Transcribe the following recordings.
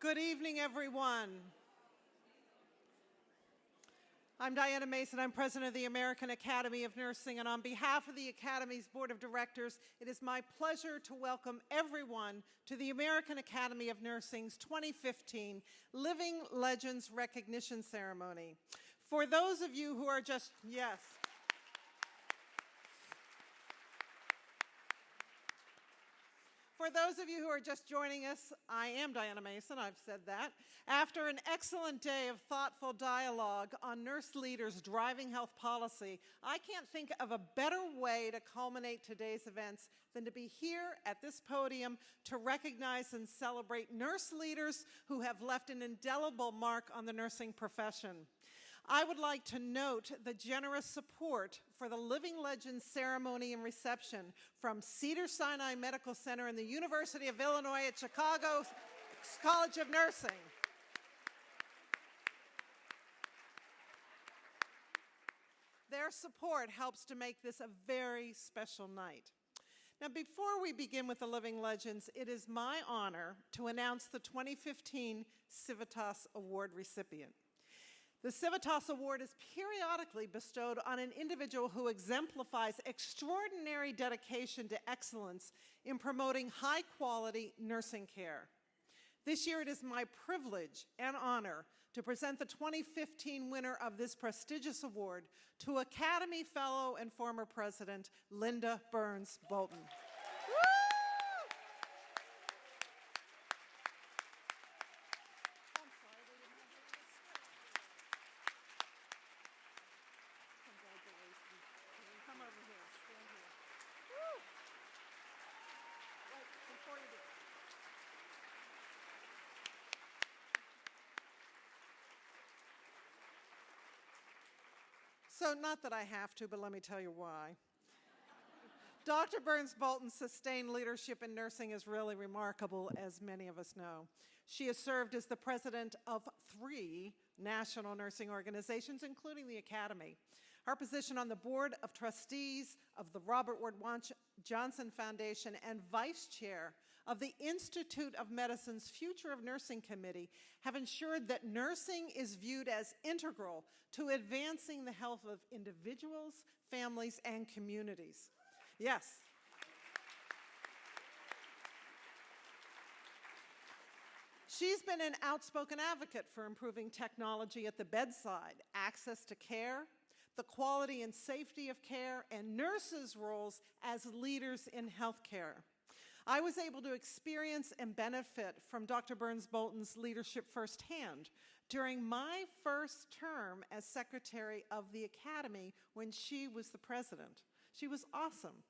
Good evening, everyone. I'm Diana Mason. I'm president of the American Academy of Nursing, and on behalf of the Academy's Board of Directors, it is my pleasure to welcome everyone to the American Academy of Nursing's 2015 Living Legends Recognition Ceremony. For those of you who are just, yes. For those of you who are just joining us, I am Diana Mason, I've said that. After an excellent day of thoughtful dialogue on nurse leaders driving health policy, I can't think of a better way to culminate today's events than to be here at this podium to recognize and celebrate nurse leaders who have left an indelible mark on the nursing profession. I would like to note the generous support for the Living Legends ceremony and reception from Cedars-Sinai Medical Center and the University of Illinois at Chicago College of Nursing. Their support helps to make this a very special night. Now, before we begin with the Living Legends, it is my honor to announce the 2015 Civitas Award recipient. The Civitas Award is periodically bestowed on an individual who exemplifies extraordinary dedication to excellence in promoting high-quality nursing care. This year, it is my privilege and honor to present the 2015 winner of this prestigious award to Academy Fellow and former President Linda Burns Bolton. Come over here, stand here. Woo! Wait, before you do. So, not that I have to, but let me tell you why. Dr. Burns Bolton's sustained leadership in nursing is really remarkable, as many of us know. She has served as the president of 3 national nursing organizations, including the Academy. Her position on the board of trustees of the Robert Wood Johnson Foundation and vice chair of the Institute of Medicine's Future of Nursing Committee have ensured that nursing is viewed as integral to advancing the health of individuals, families, and communities. Yes. She's been an outspoken advocate for improving technology at the bedside, access to care, the quality and safety of care, and nurses' roles as leaders in healthcare. I was able to experience and benefit from Dr. Burns Bolton's leadership firsthand during my first term as secretary of the Academy when she was the president. She was awesome.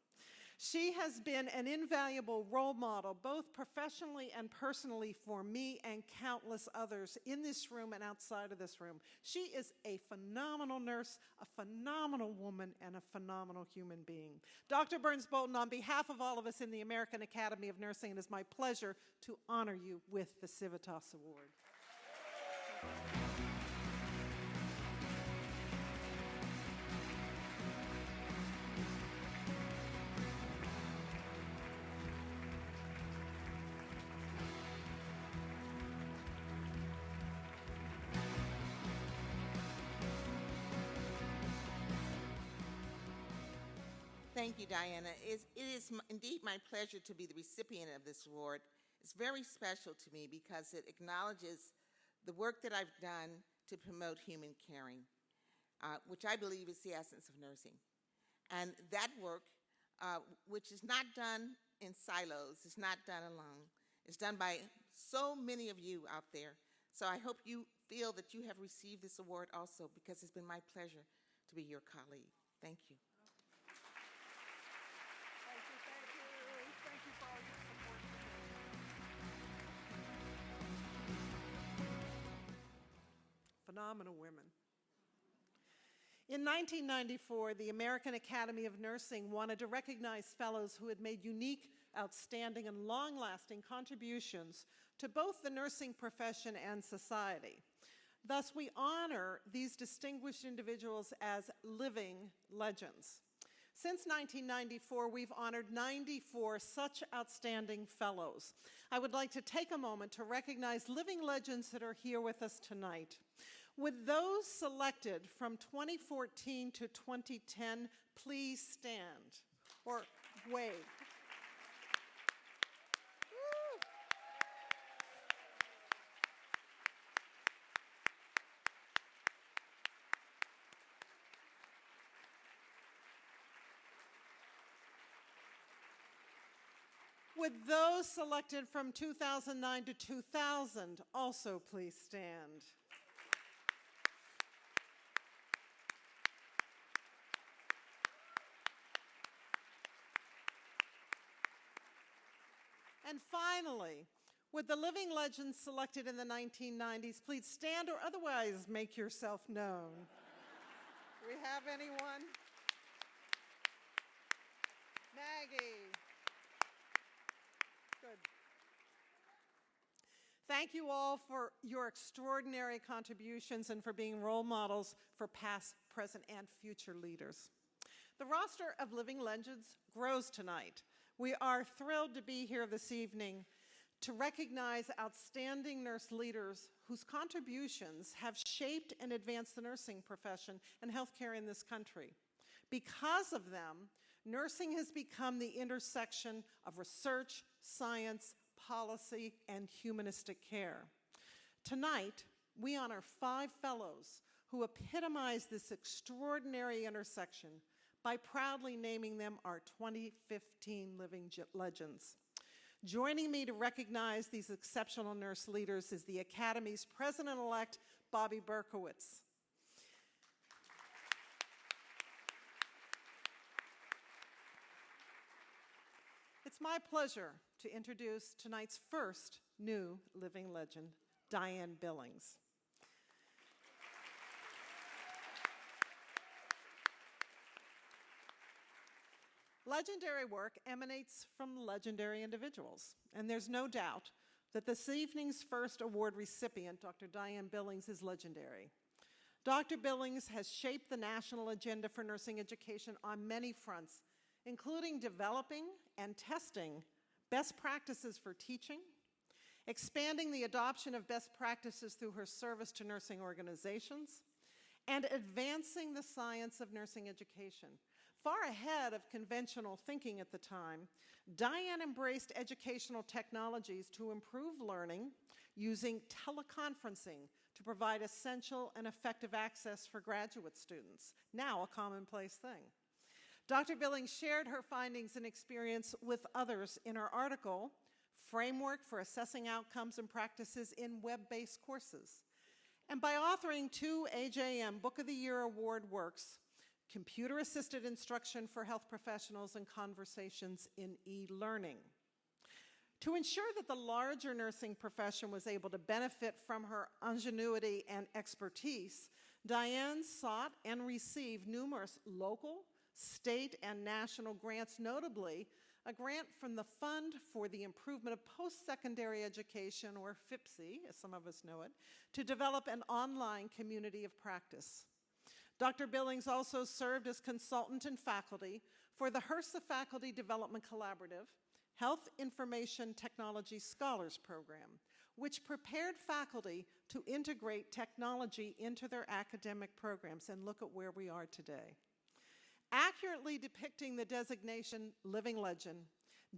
She has been an invaluable role model, both professionally and personally, for me and countless others in this room and outside of this room. She is a phenomenal nurse, a phenomenal woman, and a phenomenal human being. Dr. Burns Bolton, on behalf of all of us in the American Academy of Nursing, it is my pleasure to honor you with the Civitas Award. Thank you, Diana. It is indeed my pleasure to be the recipient of this award. It's very special to me because it acknowledges the work that I've done to promote human caring, which I believe is the essence of nursing. And that work, which is not done in silos, is not done alone. It's done by so many of you out there. So I hope you feel that you have received this award also, because it's been my pleasure to be your colleague. Thank you. Thank you for all your support today. Phenomenal women. In 1994, the American Academy of Nursing wanted to recognize fellows who had made unique, outstanding, and long-lasting contributions to both the nursing profession and society. Thus, we honor these distinguished individuals as living legends. Since 1994, we've honored 94 such outstanding fellows. I would like to take a moment to recognize living legends that are here with us tonight. Would those selected from 2014 to 2010 please stand or wave? Would those selected from 2009 to 2000 also please stand? And finally, would the living legends selected in the 1990s please stand or otherwise make yourself known? Do we have anyone? Maggie. Good. Thank you all for your extraordinary contributions and for being role models for past, present, and future leaders. The roster of living legends grows tonight. We are thrilled to be here this evening to recognize outstanding nurse leaders whose contributions have shaped and advanced the nursing profession and healthcare in this country. Because of them, nursing has become the intersection of research, science, policy, and humanistic care. Tonight, we honor 5 fellows who epitomize this extraordinary intersection by proudly naming them our 2015 Living Legends. Joining me to recognize these exceptional nurse leaders is the Academy's President-elect, Bobby Berkowitz. It's my pleasure to introduce tonight's first new living legend, Diane Billings. Legendary work emanates from legendary individuals, and there's no doubt that this evening's first award recipient, Dr. Diane Billings, is legendary. Dr. Billings has shaped the national agenda for nursing education on many fronts, including developing and testing best practices for teaching, expanding the adoption of best practices through her service to nursing organizations, and advancing the science of nursing education. Far ahead of conventional thinking at the time, Diane embraced educational technologies to improve learning using teleconferencing to provide essential and effective access for graduate students, now a commonplace thing. Dr. Billings shared her findings and experience with others in her article, Framework for Assessing Outcomes and Practices in Web-Based Courses, and by authoring 2 AJM Book of the Year Award works, Computer-Assisted Instruction for Health Professionals and Conversations in E-Learning. To ensure that the larger nursing profession was able to benefit from her ingenuity and expertise, Diane sought and received numerous local, state, and national grants, notably a grant from the Fund for the Improvement of Post-Secondary Education, or FIPSE, as some of us know it, to develop an online community of practice. Dr. Billings also served as consultant and faculty for the HRSA Faculty Development Collaborative Health Information Technology Scholars Program, which prepared faculty to integrate technology into their academic programs, and look at where we are today. Accurately depicting the designation Living Legend,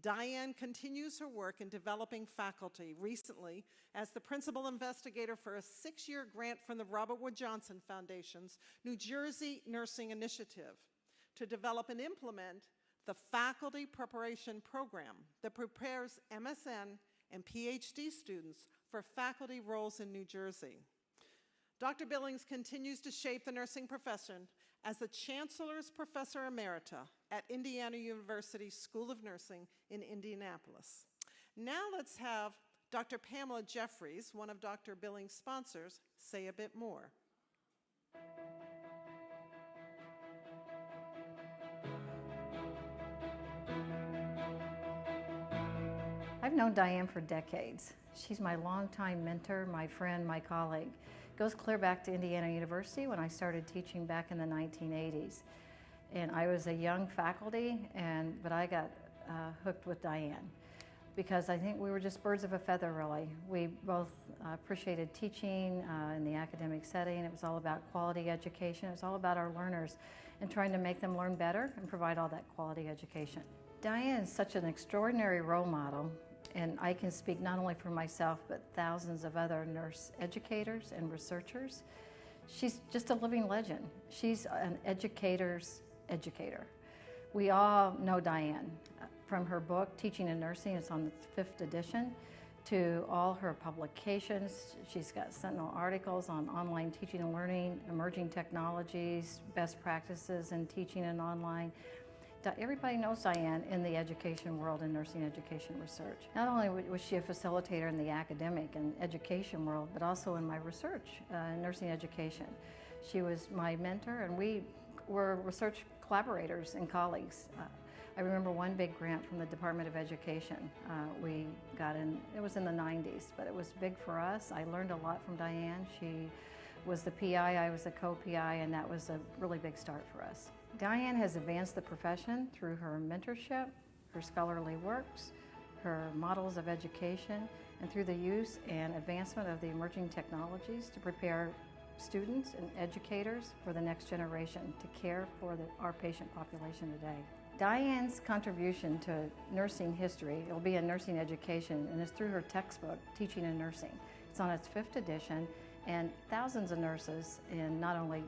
Diane continues her work in developing faculty, recently as the principal investigator for a 6-year grant from the Robert Wood Johnson Foundation's New Jersey Nursing Initiative to develop and implement the Faculty Preparation Program that prepares MSN and PhD students for faculty roles in New Jersey. Dr. Billings continues to shape the nursing profession as the Chancellor's Professor Emerita at Indiana University School of Nursing in Indianapolis. Now let's have Dr. Pamela Jeffries, one of Dr. Billings' sponsors, say a bit more. I've known Diane for decades. She's my longtime mentor, my friend, my colleague. Goes clear back to Indiana University when I started teaching back in the 1980s. And I was a young faculty, but I got hooked with Diane because I think we were just birds of a feather, really. We both appreciated teaching in the academic setting. It was all about quality education. It was all about our learners and trying to make them learn better and provide all that quality education. Diane is such an extraordinary role model, and I can speak not only for myself, but thousands of other nurse educators and researchers. She's just a living legend. She's an educator's educator. We all know Diane. From her book, Teaching and Nursing, it's on the 5th edition, to all her publications. She's got sentinel articles on online teaching and learning, emerging technologies, best practices in teaching and online. Everybody knows Diane in the education world and nursing education research. Not only was she a facilitator in the academic and education world, but also in my research in nursing education. She was my mentor, and we were research collaborators and colleagues. I remember one big grant from the Department of Education we got in, it was in the 90s, but it was big for us. I learned a lot from Diane. She was the PI, I was the co-PI, and that was a really big start for us. Diane has advanced the profession through her mentorship, her scholarly works, her models of education, and through the use and advancement of the emerging technologies to prepare students and educators for the next generation to care for our patient population today. Diane's contribution to nursing history, it will be in nursing education, and it's through her textbook, Teaching and Nursing. It's on its 5th edition, and thousands of nurses in not only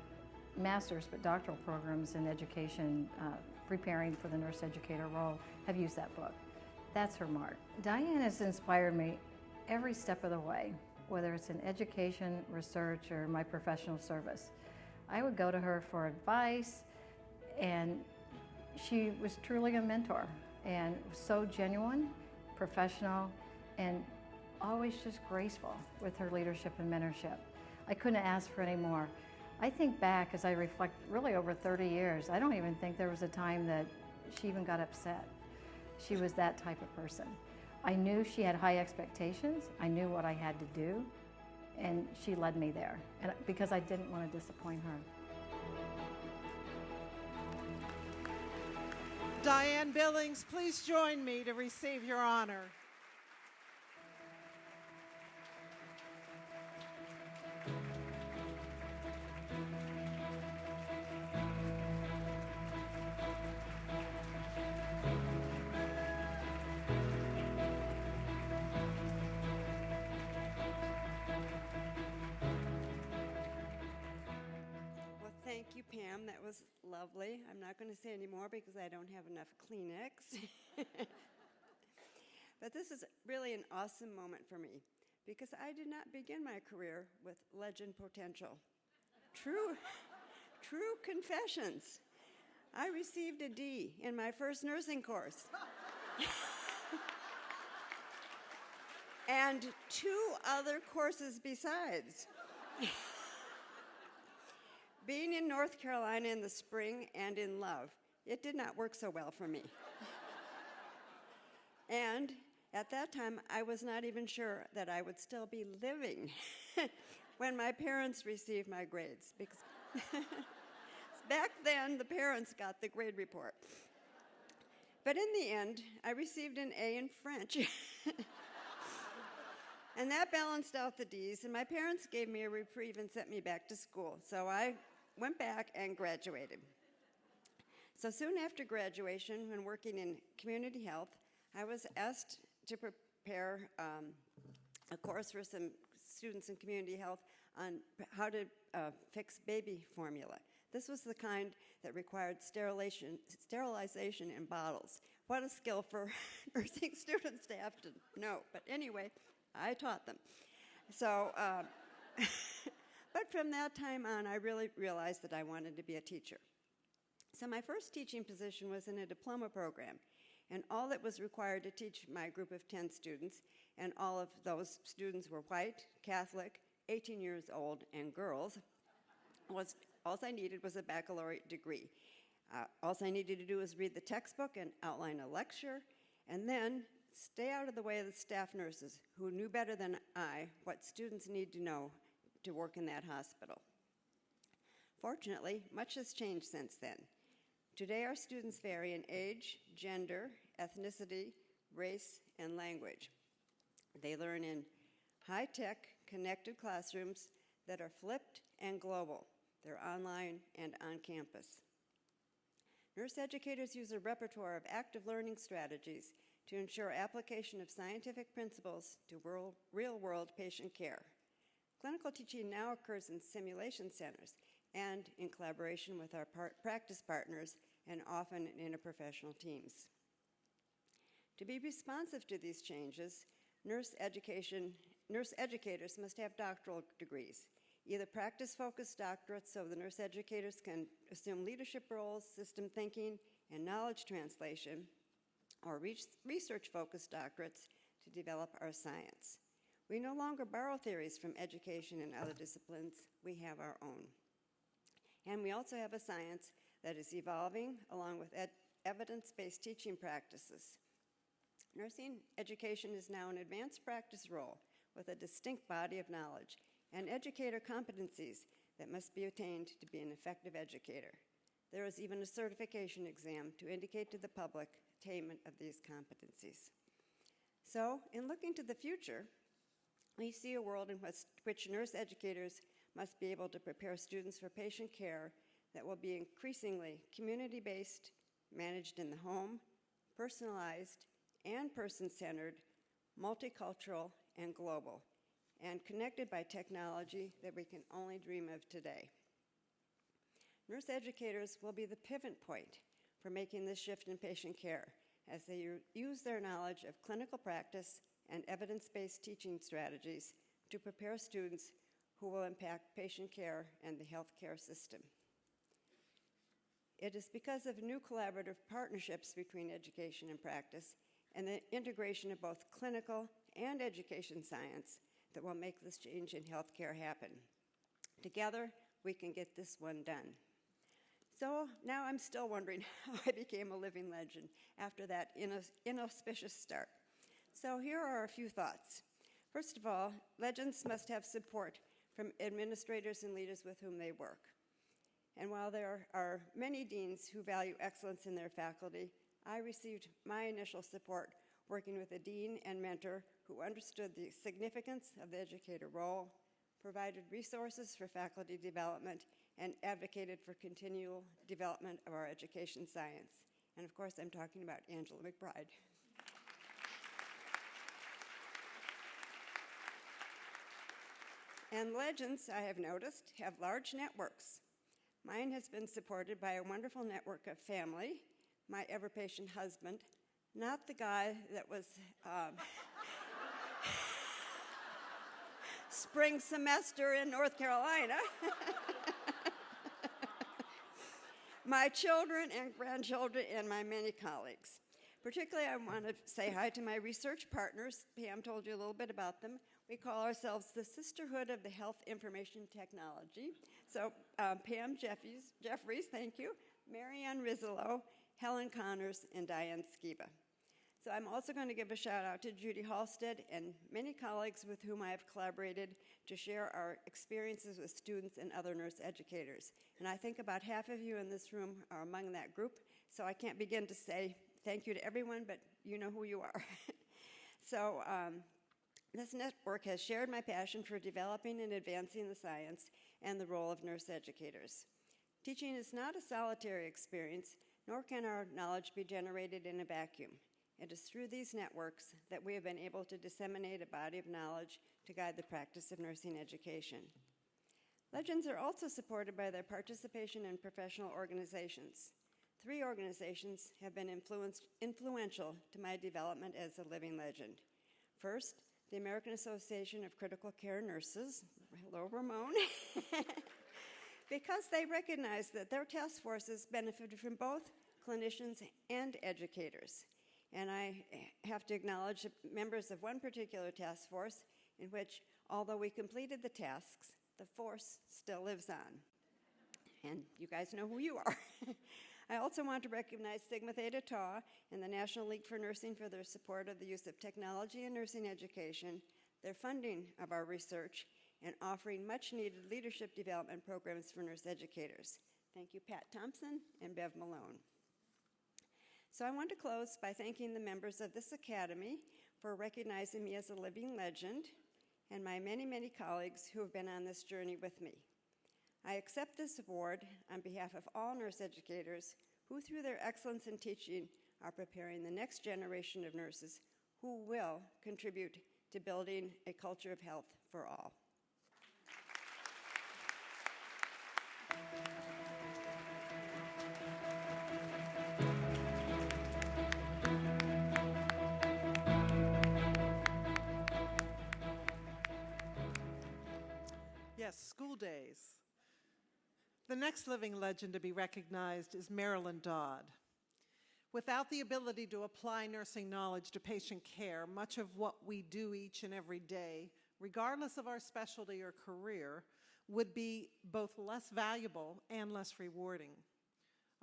master's but doctoral programs in education preparing for the nurse educator role have used that book. That's her mark. Diane has inspired me every step of the way, whether it's in education, research, or my professional service. I would go to her for advice, and she was truly a mentor and so genuine, professional, and always just graceful with her leadership and mentorship. I couldn't ask for any more. I think back as I reflect really over 30 years, I don't even think there was a time that she even got upset. She was that type of person. I knew she had high expectations. I knew what I had to do, and she led me there, and because I didn't want to disappoint her. Diane Billings, please join me to receive your honor. Thank you, Pam. That was lovely. I'm not going to say any more because I don't have enough Kleenex. But this is really an awesome moment for me because I did not begin my career with legend potential. True confessions. I received a D in my first nursing course. And 2 other courses besides. Being in North Carolina in the spring and in love, it did not work so well for me. And at that time, I was not even sure that I would still be living when my parents received my grades, because back then, the parents got the grade report. But in the end, I received an A in French. And that balanced out the D's, and my parents gave me a reprieve and sent me back to school. So I went back and graduated. So soon after graduation, when working in community health, I was asked to prepare a course for some students in community health on how to fix baby formula. This was the kind that required sterilization in bottles. What a skill for nursing students to have to know. But anyway, I taught them. So, but from that time on, I really realized that I wanted to be a teacher. So my first teaching position was in a diploma program, and all that was required to teach my group of 10 students, and all of those students were white, Catholic, 18 years old, and girls, all I needed was a baccalaureate degree. All I needed to do was read the textbook and outline a lecture, and then stay out of the way of the staff nurses who knew better than I what students need to know to work in that hospital. Fortunately, much has changed since then. Today, our students vary in age, gender, ethnicity, race, and language. They learn in high-tech, connected classrooms that are flipped and global. They're online and on campus. Nurse educators use a repertoire of active learning strategies to ensure application of scientific principles to real-world patient care. Clinical teaching now occurs in simulation centers and in collaboration with our practice partners and often in interprofessional teams. To be responsive to these changes, nurse educators must have doctoral degrees, either practice-focused doctorates so the nurse educators can assume leadership roles, system thinking, and knowledge translation, or research-focused doctorates to develop our science. We no longer borrow theories from education and other disciplines. We have our own. And we also have a science that is evolving along with evidence-based teaching practices. Nursing education is now an advanced practice role with a distinct body of knowledge and educator competencies that must be attained to be an effective educator. There is even a certification exam to indicate to the public attainment of these competencies. So, in looking to the future, we see a world in which nurse educators must be able to prepare students for patient care that will be increasingly community-based, managed in the home, personalized, and person-centered, multicultural, and global, and connected by technology that we can only dream of today. Nurse educators will be the pivot point for making this shift in patient care as they use their knowledge of clinical practice and evidence-based teaching strategies to prepare students who will impact patient care and the healthcare system. It is because of new collaborative partnerships between education and practice and the integration of both clinical and education science that will make this change in healthcare happen. Together, we can get this one done. So now I'm still wondering how I became a living legend after that inauspicious start. So here are a few thoughts. First of all, legends must have support from administrators and leaders with whom they work. And while there are many deans who value excellence in their faculty, I received my initial support working with a dean and mentor who understood the significance of the educator role, provided resources for faculty development, and advocated for continual development of our education science. And of course, I'm talking about Angela McBride. And legends, I have noticed, have large networks. Mine has been supported by a wonderful network of family, my ever-patient husband, not the guy that was spring semester in North Carolina, my children and grandchildren, and my many colleagues. Particularly, I want to say hi to my research partners. Pam told you a little bit about them. We call ourselves the Sisterhood of the Health Information Technology. So Pam Jeffries, thank you, Marianne Rizzolo, Helen Connors, and Diane Skiba. So I'm also going to give a shout out to Judy Halstead and many colleagues with whom I have collaborated to share our experiences with students and other nurse educators. And I think about half of you in this room are among that group, so I can't begin to say thank you to everyone, but you know who you are. So this network has shared my passion for developing and advancing the science and the role of nurse educators. Teaching is not a solitary experience, nor can our knowledge be generated in a vacuum. It is through these networks that we have been able to disseminate a body of knowledge to guide the practice of nursing education. Legends are also supported by their participation in professional organizations. 3 organizations have been influential to my development as a living legend. First, the American Association of Critical Care Nurses, hello Ramon, because they recognized that their task forces benefited from both clinicians and educators. And I have to acknowledge members of one particular task force in which, although we completed the tasks, the force still lives on. And you guys know who you are. I also want to recognize Sigma Theta Tau and the National League for Nursing for their support of the use of technology in nursing education, their funding of our research, and offering much-needed leadership development programs for nurse educators. Thank you, Pat Thompson and Bev Malone. So I want to close by thanking the members of this academy for recognizing me as a living legend and my many, many colleagues who have been on this journey with me. I accept this award on behalf of all nurse educators who, through their excellence in teaching, are preparing the next generation of nurses who will contribute to building a culture of health for all. Yes, school days. The next living legend to be recognized is Marilyn Dodd. Without the ability to apply nursing knowledge to patient care, much of what we do each and every day, regardless of our specialty or career, would be both less valuable and less rewarding.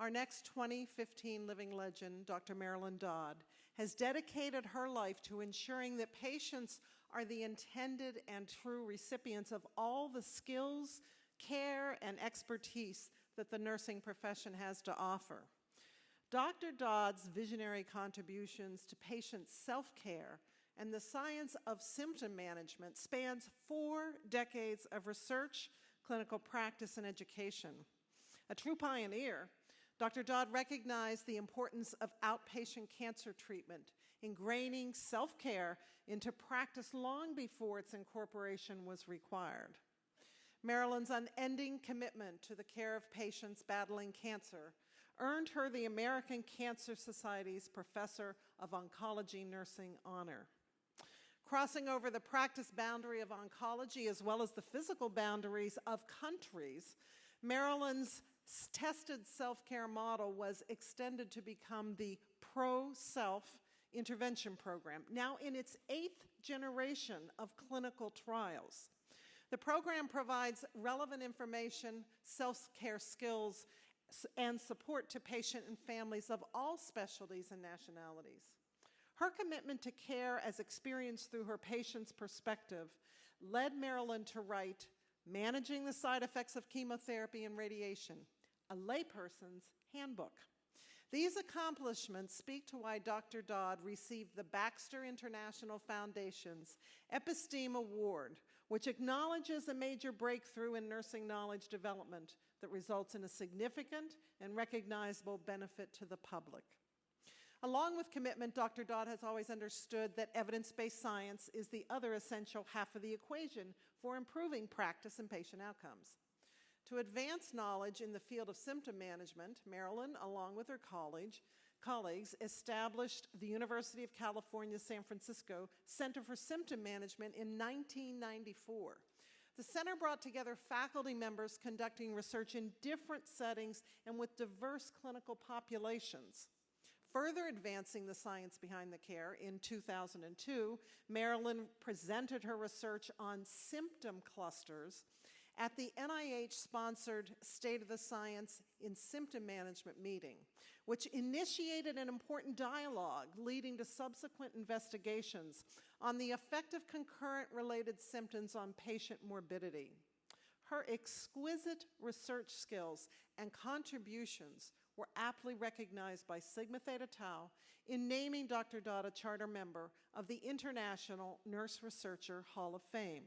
Our next 2015 living legend, Dr. Marilyn Dodd, has dedicated her life to ensuring that patients are the intended and true recipients of all the skills, care, and expertise that the nursing profession has to offer. Dr. Dodd's visionary contributions to patient self-care and the science of symptom management spans 4 decades of research, clinical practice, and education. A true pioneer, Dr. Dodd recognized the importance of outpatient cancer treatment, ingraining self-care into practice long before its incorporation was required. Marilyn's unending commitment to the care of patients battling cancer earned her the American Cancer Society's Professor of Oncology Nursing honor. Crossing over the practice boundary of oncology as well as the physical boundaries of countries, Marilyn's tested self-care model was extended to become the Pro-Self Intervention Program, now in its 8th generation of clinical trials. The program provides relevant information, self-care skills, and support to patient and families of all specialties and nationalities. Her commitment to care as experienced through her patient's perspective led Marilyn to write Managing the Side Effects of Chemotherapy and Radiation, a layperson's handbook. These accomplishments speak to why Dr. Dodd received the Baxter International Foundation's Episteme Award, which acknowledges a major breakthrough in nursing knowledge development that results in a significant and recognizable benefit to the public. Along with commitment, Dr. Dodd has always understood that evidence-based science is the other essential half of the equation for improving practice and patient outcomes. To advance knowledge in the field of symptom management, Marilyn, along with her colleagues, established the University of California, San Francisco Center for Symptom Management in 1994. The center brought together faculty members conducting research in different settings and with diverse clinical populations. Further advancing the science behind the care, in 2002, Marilyn presented her research on symptom clusters at the NIH-sponsored State of the Science in Symptom Management meeting, which initiated an important dialogue leading to subsequent investigations on the effect of concurrent related symptoms on patient morbidity. Her exquisite research skills and contributions were aptly recognized by Sigma Theta Tau in naming Dr. Dodd a charter member of the International Nurse Researcher Hall of Fame.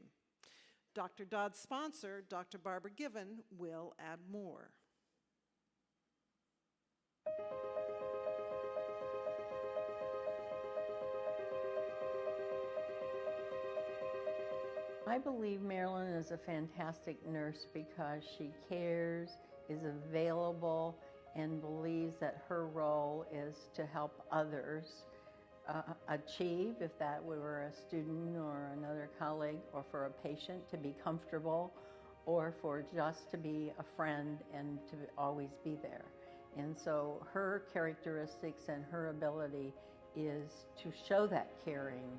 Dr. Dodd's sponsor, Dr. Barbara Given, will add more. I believe Marilyn is a fantastic nurse because she cares, is available, and believes that her role is to help others achieve, if that were a student or another colleague, or for a patient to be comfortable, or for just to be a friend and to always be there. And so her characteristics and her ability is to show that caring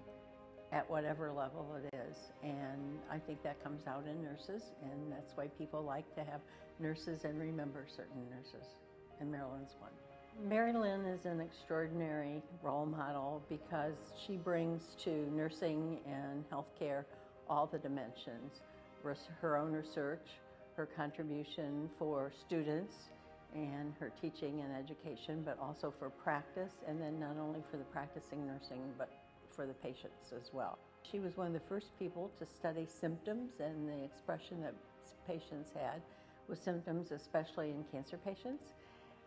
at whatever level it is. And I think that comes out in nurses, and that's why people like to have nurses and remember certain nurses, and Marilyn's one. Mary Lynn is an extraordinary role model because she brings to nursing and healthcare all the dimensions. Her own research, her contribution for students and her teaching and education, but also for practice, and then not only for the practicing nursing, but for the patients as well. She was one of the first people to study symptoms and the expression that patients had with symptoms, especially in cancer patients,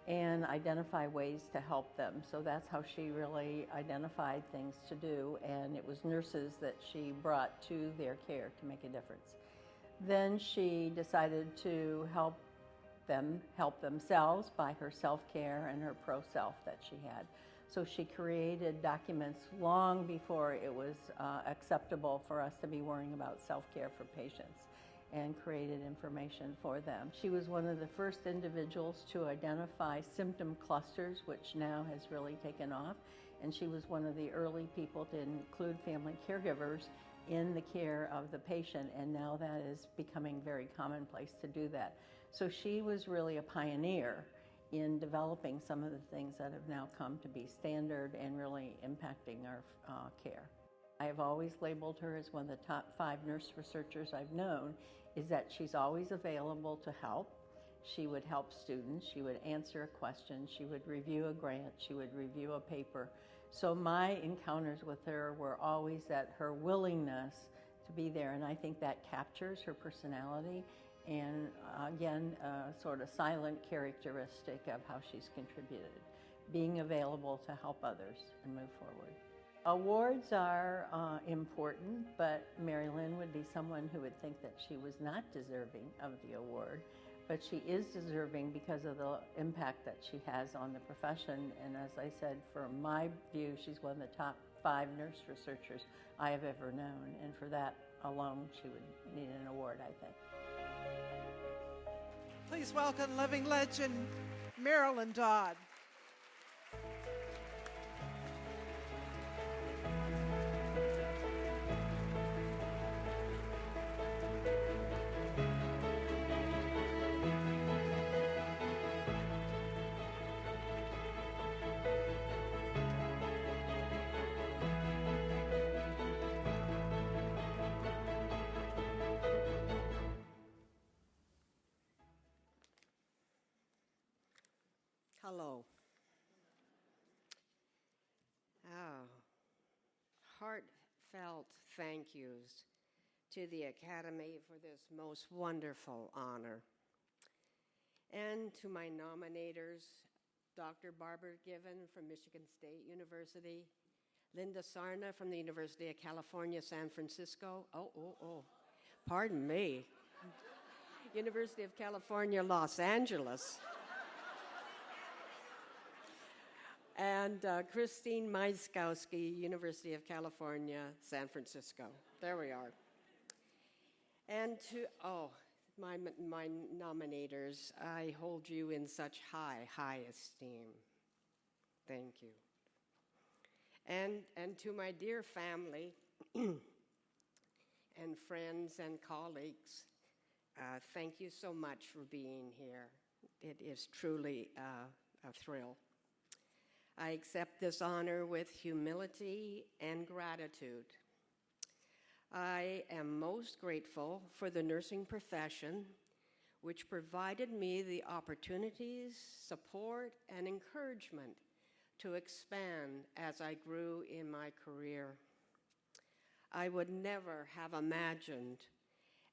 and identify ways to help them. So that's how she really identified things to do, and it was nurses that she brought to their care to make a difference. Then she decided to help them help themselves by her self-care and her pro-self that she had. So she created documents long before it was acceptable for us to be worrying about self-care for patients, and created information for them. She was one of the first individuals to identify symptom clusters, which now has really taken off, and she was one of the early people to include family caregivers in the care of the patient, and now that is becoming very commonplace to do that. So she was really a pioneer in developing some of the things that have now come to be standard and really impacting our care. I have always labeled her as one of the top 5 nurse researchers I've known, is that she's always available to help. She would help students, she would answer a question, she would review a grant, she would review a paper. So my encounters with her were always that her willingness to be there, and I think that captures her personality, and again, a sort of silent characteristic of how she's contributed, being available to help others and move forward. Awards are important, but Mary Lynn would be someone who would think that she was not deserving of the award, but she is deserving because of the impact that she has on the profession. And as I said, from my view, she's one of the top 5 nurse researchers I have ever known, and for that alone, she would need an award, I think. Please welcome living legend Marilyn Dodd. Hello. Oh, heartfelt thank yous to the Academy for this most wonderful honor. And to my nominators, Dr. Barbara Given from Michigan State University, Linda Sarna from the University of California, San Francisco. Pardon me. University of California, Los Angeles. And Christine Maiskowski, University of California, San Francisco. There we are. And to, my nominators, I hold you in such high esteem. Thank you. And to my dear family and friends and colleagues, thank you so much for being here. It is truly a thrill. I accept this honor with humility and gratitude. I am most grateful for the nursing profession, which provided me the opportunities, support, and encouragement to expand as I grew in my career. I would never have imagined,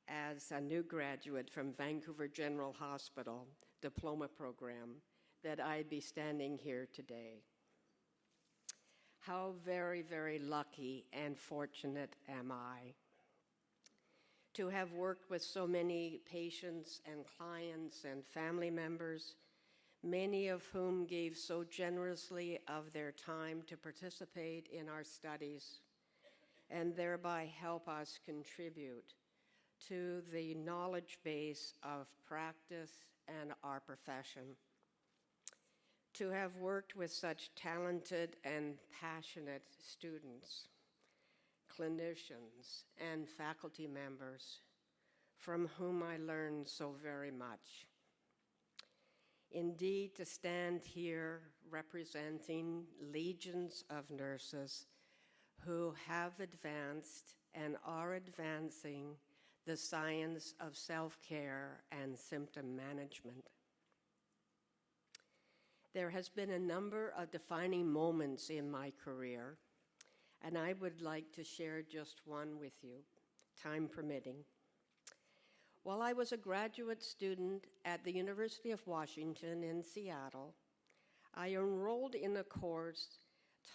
as a new graduate from Vancouver General Hospital diploma program, that I'd be standing here today. How very, very lucky and fortunate am I to have worked with so many patients and clients and family members, many of whom gave so generously of their time to participate in our studies and thereby help us contribute to the knowledge base of practice and our profession. To have worked with such talented and passionate students, clinicians, and faculty members from whom I learned so very much. Indeed, to stand here representing legions of nurses who have advanced and are advancing the science of self-care and symptom management. There has been a number of defining moments in my career, and I would like to share just one with you, time permitting. While I was a graduate student at the University of Washington in Seattle, I enrolled in a course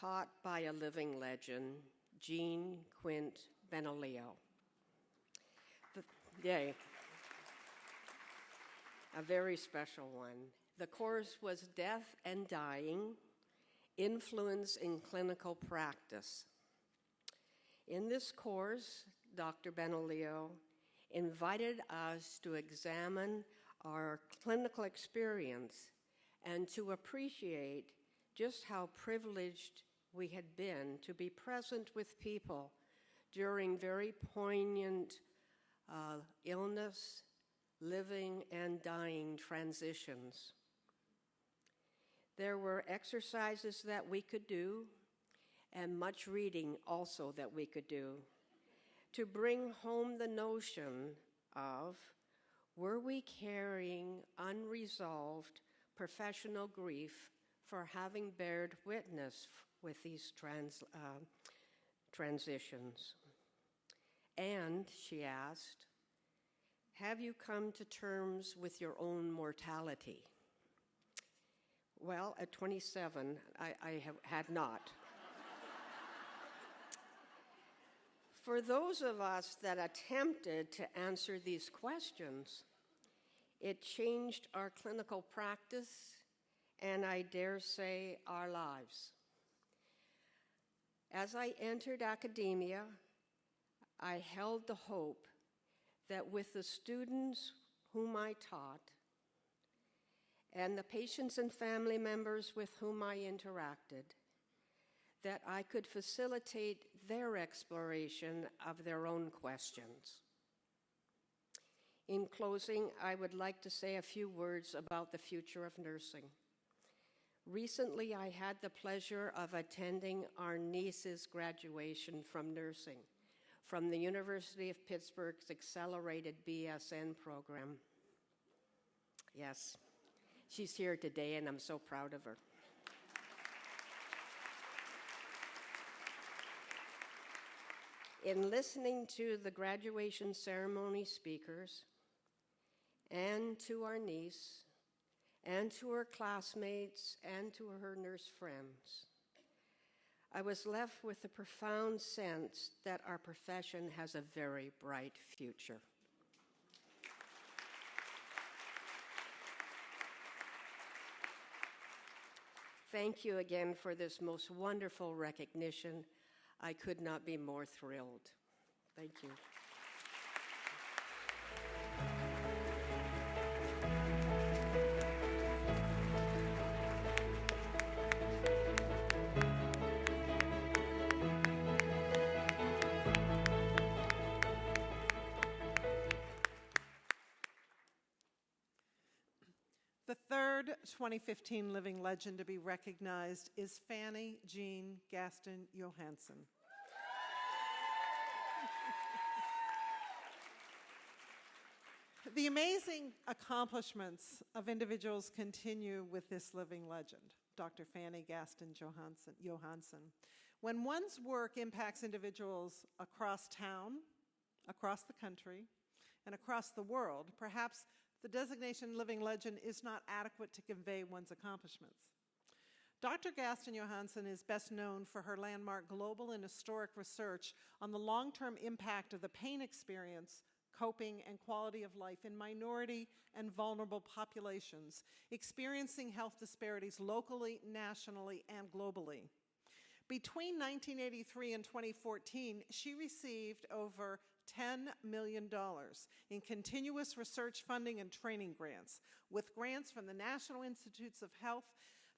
taught by a living legend, Jean Quint Benolio. Yay. A very special one. The course was Death and Dying, Influence in Clinical Practice. In this course, Dr. Benolio invited us to examine our clinical experience and to appreciate just how privileged we had been to be present with people during very poignant illness, living, and dying transitions. There were exercises that we could do and much reading also that we could do to bring home the notion of, were we carrying unresolved professional grief for having bared witness with these transitions? And, she asked, have you come to terms with your own mortality? Well, at 27, I had not. For those of us that attempted to answer these questions, it changed our clinical practice and, I dare say, our lives. As I entered academia, I held the hope that with the students whom I taught and the patients and family members with whom I interacted, that I could facilitate their exploration of their own questions. In closing, I would like to say a few words about the future of nursing. Recently, I had the pleasure of attending our niece's graduation from nursing from the University of Pittsburgh's accelerated BSN program. Yes, she's here today, and I'm so proud of her. In listening to the graduation ceremony speakers, and to our niece, and to her classmates, and to her nurse friends, I was left with the profound sense that our profession has a very bright future. Thank you again for this most wonderful recognition. I could not be more thrilled. Thank you. The third 2015 Living Legend to be recognized is Fanny Jean Gaston Johansson. The amazing accomplishments of individuals continue with this living legend, Dr. Fanny Gaston Johansson. When one's work impacts individuals across town, across the country, and across the world, perhaps the designation living legend is not adequate to convey one's accomplishments. Dr. Gaston Johansson is best known for her landmark global and historic research on the long-term impact of the pain experience, coping, and quality of life in minority and vulnerable populations, experiencing health disparities locally, nationally, and globally. Between 1983 and 2014, she received over $10 million in continuous research funding and training grants, with grants from the National Institutes of Health,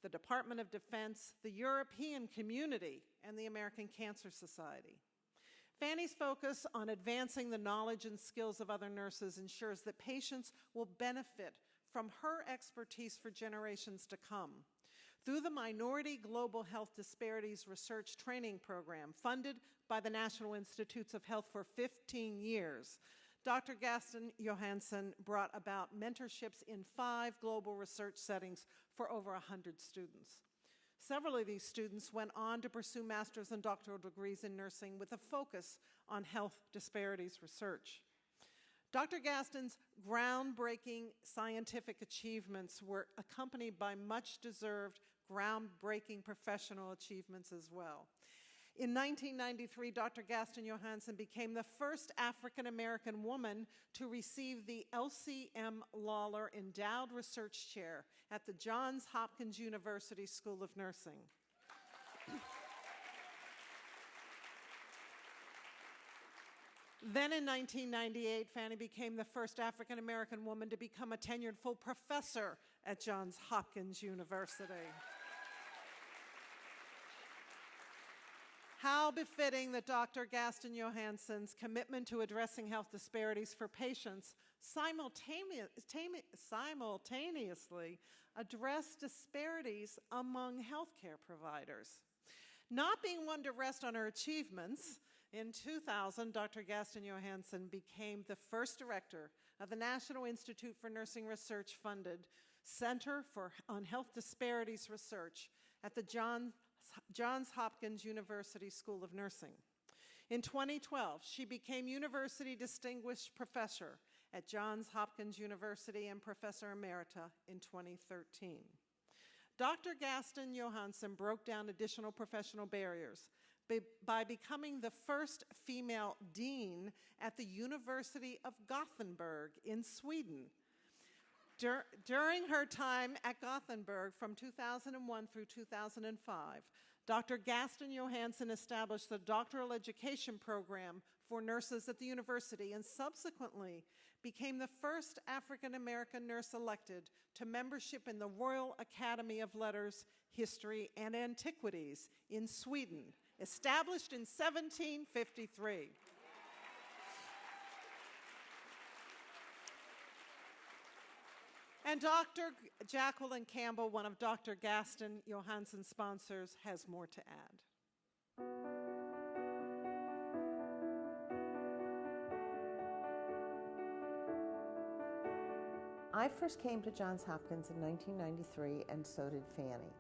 the Department of Defense, the European Community, and the American Cancer Society. Fanny's focus on advancing the knowledge and skills of other nurses ensures that patients will benefit from her expertise for generations to come. Through the Minority Global Health Disparities Research Training Program, funded by the National Institutes of Health for 15 years, Dr. Gaston Johansson brought about mentorships in 5 global research settings for over 100 students. Several of these students went on to pursue master's and doctoral degrees in nursing with a focus on health disparities research. Dr. Gaston's groundbreaking scientific achievements were accompanied by much-deserved groundbreaking professional achievements as well. In 1993, Dr. Gaston Johansson became the first African-American woman to receive the LCM Lawler Endowed Research Chair at the Johns Hopkins University School of Nursing. Then in 1998, Fanny became the first African-American woman to become a tenured full professor at Johns Hopkins University. How befitting that Dr. Gaston Johansson's commitment to addressing health disparities for patients simultaneously address disparities among healthcare providers. Not being one to rest on her achievements, in 2000, Dr. Gaston Johansson became the first director of the National Institute for Nursing Research-funded Center on Health Disparities Research at the Johns Hopkins University School of Nursing. In 2012, she became University Distinguished Professor at Johns Hopkins University and Professor Emerita in 2013. Dr. Gaston Johansson broke down additional professional barriers by becoming the first female dean at the University of Gothenburg in Sweden. During her time at Gothenburg from 2001 through 2005, Dr. Gaston Johansson established the doctoral education program for nurses at the university and subsequently became the first African-American nurse elected to membership in the Royal Academy of Letters, History, and Antiquities in Sweden, established in 1753. And Dr. Jacqueline Campbell, one of Dr. Gaston Johansson's sponsors, has more to add. I first came to Johns Hopkins in 1993, and so did Fanny.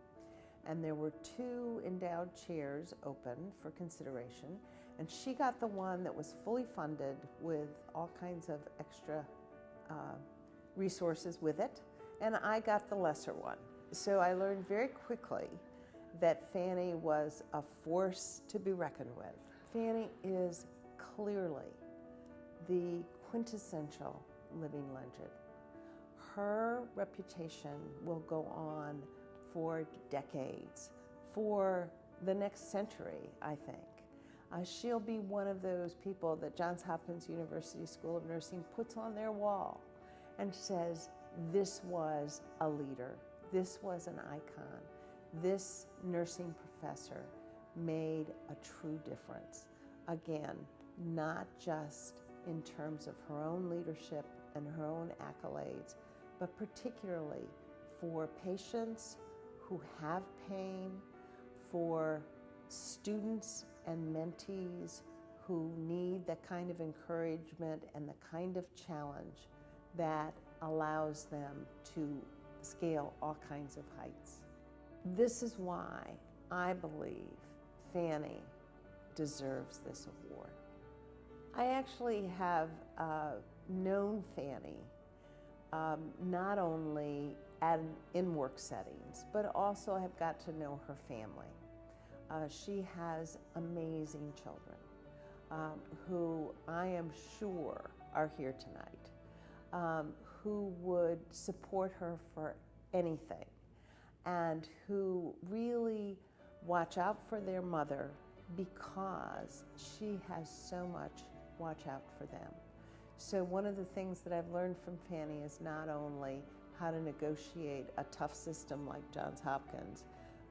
And there were 2 endowed chairs open for consideration, and she got the one that was fully funded with all kinds of extra resources with it, and I got the lesser one. So I learned very quickly that Fanny was a force to be reckoned with. Fanny is clearly the quintessential living legend. Her reputation will go on for decades, for the next century, I think. She'll be one of those people that Johns Hopkins University School of Nursing puts on their wall and says, this was a leader, this was an icon, this nursing professor made a true difference. Again, not just in terms of her own leadership and her own accolades, but particularly for patients who have pain, for students and mentees who need the kind of encouragement and the kind of challenge that allows them to scale all kinds of heights. This is why I believe Fanny deserves this award. I actually have known Fanny not only in work settings, but also have got to know her family. She has amazing children who I am sure are here tonight, who would support her for anything, and who really watch out for their mother because she has so much watch out for them. So one of the things that I've learned from Fanny is not only how to negotiate a tough system like Johns Hopkins,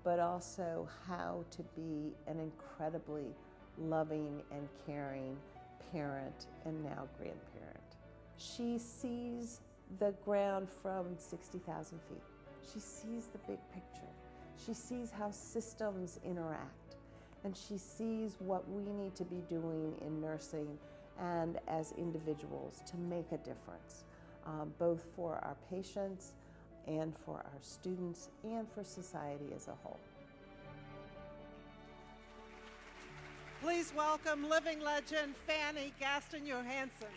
but also how to be an incredibly loving and caring parent and now grandparent. She sees the ground from 60,000 feet. She sees the big picture. She sees how systems interact, and she sees what we need to be doing in nursing and as individuals to make a difference, both for our patients and for our students and for society as a whole. Please welcome living legend Fanny Gaston Johansson.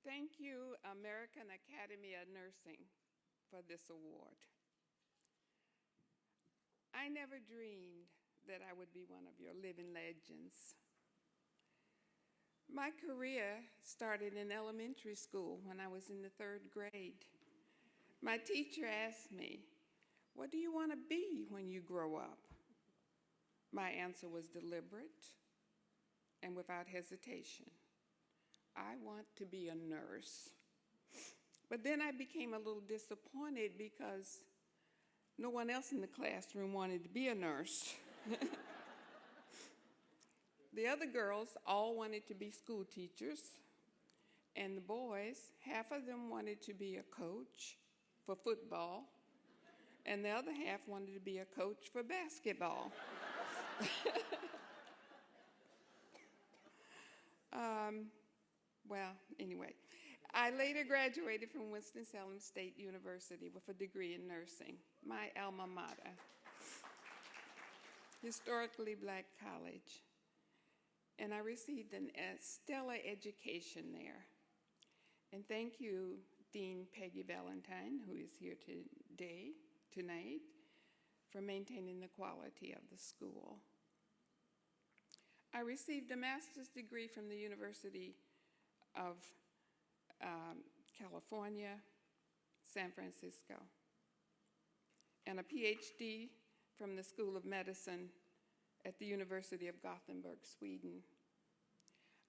Thank you, American Academy of Nursing, for this award. I never dreamed that I would be one of your living legends. My career started in elementary school when I was in the 3rd grade. My teacher asked me, "What do you want to be when you grow up?" My answer was deliberate and without hesitation. I want to be a nurse. But then I became a little disappointed because no one else in the classroom wanted to be a nurse. The other girls all wanted to be school teachers, and the boys, half of them wanted to be a coach for football, and the other half wanted to be a coach for basketball. Well, anyway, I later graduated from Winston-Salem State University with a degree in nursing, my alma mater, historically black college, and I received a stellar education there. And thank you, Dean Peggy Valentine, who is here tonight, for maintaining the quality of the school. I received a master's degree from the University of California, San Francisco, and a PhD from the School of Medicine at the University of Gothenburg, Sweden.